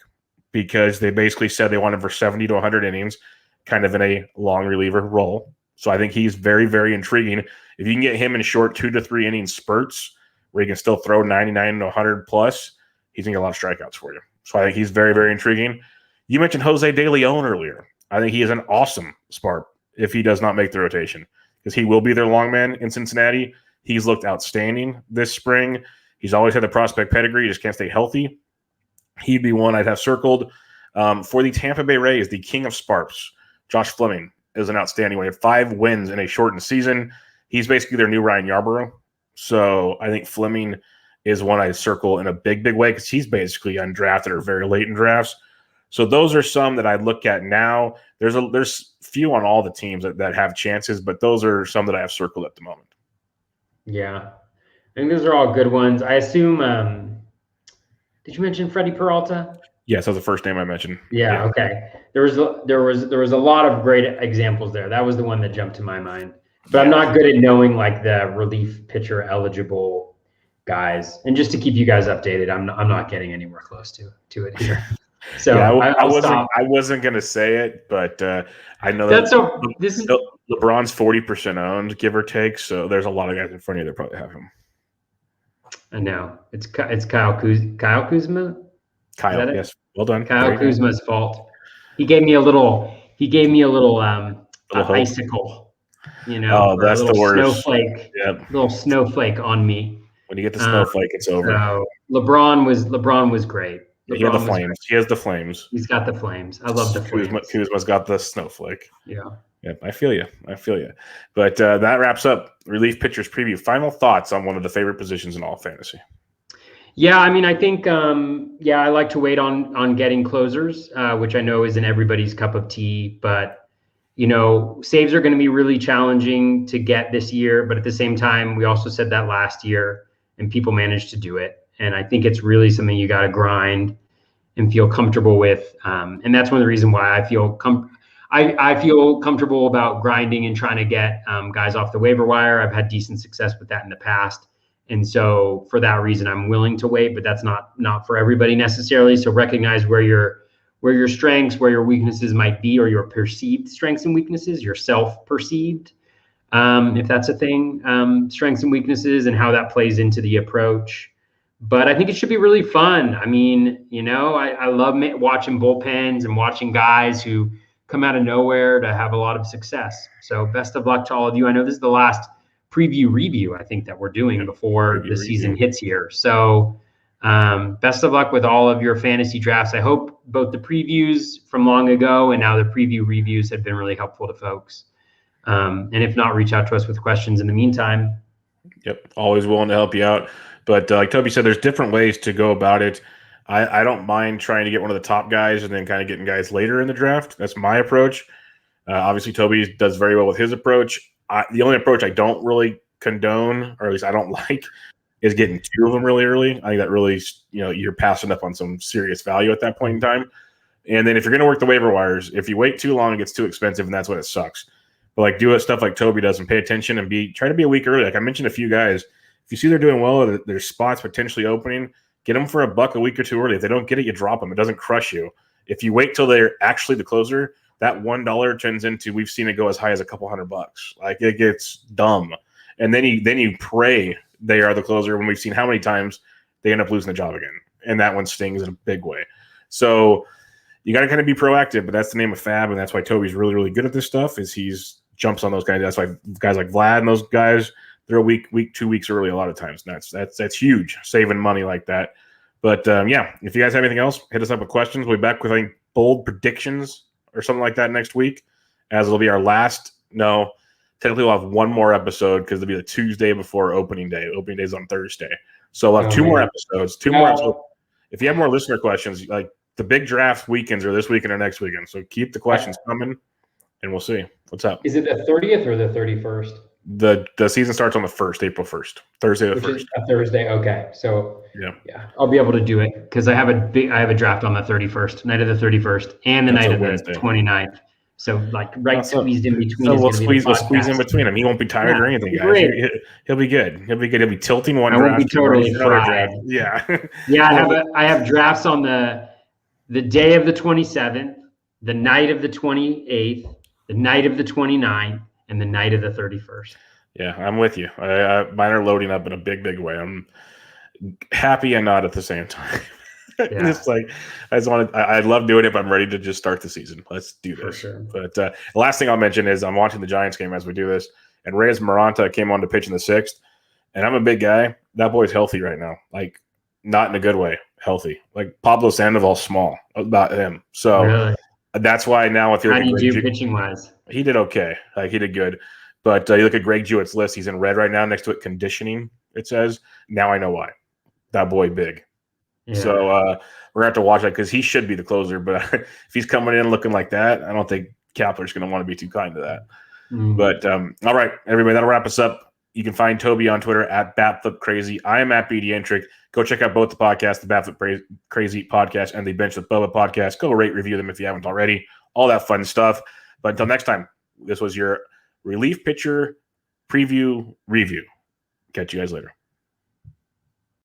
because they basically said they want him for 70 to 100 innings, kind of in a long reliever role. So I think he's very, very intriguing. If you can get him in short 2 to 3 inning spurts where he can still throw 99 to 100 plus, he's going to get a lot of strikeouts for you. So I think he's very, very intriguing. You mentioned Jose De Leon earlier. I think he is an awesome spark if he does not make the rotation because he will be their long man in Cincinnati. He's looked outstanding this spring. He's always had the prospect pedigree. He just can't stay healthy. He'd be one I'd have circled. For the Tampa Bay Rays, the king of sparks, Josh Fleming, is an outstanding one. He had 5 wins in a shortened season. He's basically their new Ryan Yarbrough. So I think Fleming is one I'd circle in a big, big way because he's basically undrafted or very late in drafts. So those are some that I look at now. There's few on all the teams that have chances, but those are some that I have circled at the moment. Yeah, I think those are all good ones. I assume. Did you mention Freddie Peralta? Yes, that was the first name I mentioned. Yeah. Okay. There was a lot of great examples there. That was the one that jumped to my mind. But I'm not good at knowing the relief pitcher eligible guys. And just to keep you guys updated, I'm not getting anywhere close to it here. So yeah, I wasn't gonna say it, but I know LeBron's 40% owned, give or take. So there's a lot of guys in front of you that probably have him. I know it's Kyle Kuzma. Kyle, yes, well done. Kyle Kuzma's fault. He gave me a little icicle. That's the worst. Snowflake. Yep. Little snowflake on me. When you get the snowflake, it's over. So LeBron was great. He has the flames. He has the flames. He's got the flames. I love the flames. Kuzma's got the snowflake. Yeah. Yep, I feel you. But that wraps up relief pitchers preview. Final thoughts on one of the favorite positions in all fantasy. Yeah, I mean, I think, I like to wait on getting closers, which I know isn't everybody's cup of tea. But, saves are going to be really challenging to get this year. But at the same time, we also said that last year, and people managed to do it. And I think it's really something you got to grind and feel comfortable with. And that's one of the reasons why I feel I feel comfortable about grinding and trying to get guys off the waiver wire. I've had decent success with that in the past. And so for that reason, I'm willing to wait, but that's not for everybody necessarily. So recognize where your strengths, where your weaknesses might be, or your perceived strengths and weaknesses, your self-perceived, if that's a thing, strengths and weaknesses, and how that plays into the approach. But I think it should be really fun. I mean, I love watching bullpens and watching guys who come out of nowhere to have a lot of success. So best of luck to all of you. I know this is the last preview review, I think, that we're doing before the season hits here. So best of luck with all of your fantasy drafts. I hope both the previews from long ago and now the preview reviews have been really helpful to folks. And if not, reach out to us with questions in the meantime. Yep, always willing to help you out. But like Toby said, there's different ways to go about it. I don't mind trying to get one of the top guys and then kind of getting guys later in the draft. That's my approach. Obviously, Toby does very well with his approach. The only approach I don't really condone, or at least I don't like, is getting 2 of them really early. I think that really, you're passing up on some serious value at that point in time. And then if you're going to work the waiver wires, if you wait too long, it gets too expensive, and that's when it sucks. But do it stuff like Toby does and pay attention and try to be a week early. Like I mentioned a few guys, if you see they're doing well, or there's spots potentially opening, get them for $1 a week or 2 early. If they don't get it, you drop them. It doesn't crush you. If you wait till they're actually the closer, that $1 turns into, we've seen it go as high as a couple $100. Like it gets dumb. And then you pray they are the closer when we've seen how many times they end up losing the job again. And that one stings in a big way. So you got to kind of be proactive, but that's the name of Fab. And that's why Toby's really, really good at this stuff is he's jumps on those guys. That's why guys like Vlad and those guys, they're a week, 2 weeks early a lot of times. And that's huge, saving money like that. But if you guys have anything else, hit us up with questions. We'll be back with bold predictions or something like that next week, as it'll be our last No, technically we'll have one more episode because it'll be the Tuesday before opening day. Opening day is on Thursday. So we'll have two more episodes. More episodes. If you have more listener questions, like the big draft weekends are this weekend or next weekend. So keep the questions coming, and we'll see what's up. Is it the 30th or the 31st? The season starts on the 1st, April 1st, Thursday the 1st. Is a Thursday. Okay, so yeah, I'll be able to do it because I have a draft on the 31st, night of the 31st, and the night of the 29th. So like squeezed in between. So we'll squeeze in between him. He won't be tired or anything, guys. He'll be good. He'll be good. He'll be tilting one draft. I won't be totally fried. Yeah. Yeah, I have drafts on the day of the 27th, the night of the 28th, the night of the 29th, and the night of the 31st. Yeah, I'm with you. Mine are loading up in a big way. I'm happy and not at the same time. Yeah. It's like I love doing it, but I'm ready to just start the season. Let's do this. For sure. But the last thing I'll mention is I'm watching the Giants game as we do this, and Reyes Maranta came on to pitch in the 6th, and I'm a big guy. That boy's healthy right now, like not in a good way. Healthy, like Pablo Sandoval's small about him. So really? That's why now if you look at Greg pitching wise, he did okay. Like he did good. But you look at Greg Jewett's list, he's in red right now. Next to it, conditioning, it says. Now I know why. That boy big. Yeah. So we're going to have to watch that because he should be the closer. But if he's coming in looking like that, I don't think Kapler's going to want to be too kind to that. But all right, everybody, that'll wrap us up. You can find Toby on Twitter at BatFlipCrazy. I am at BDentric. Go check out both the podcasts, the BatFlip Crazy podcast and the Bench with Bubba podcast. Go rate, review them if you haven't already. All that fun stuff. But until next time, this was your relief pitcher preview review. Catch you guys later.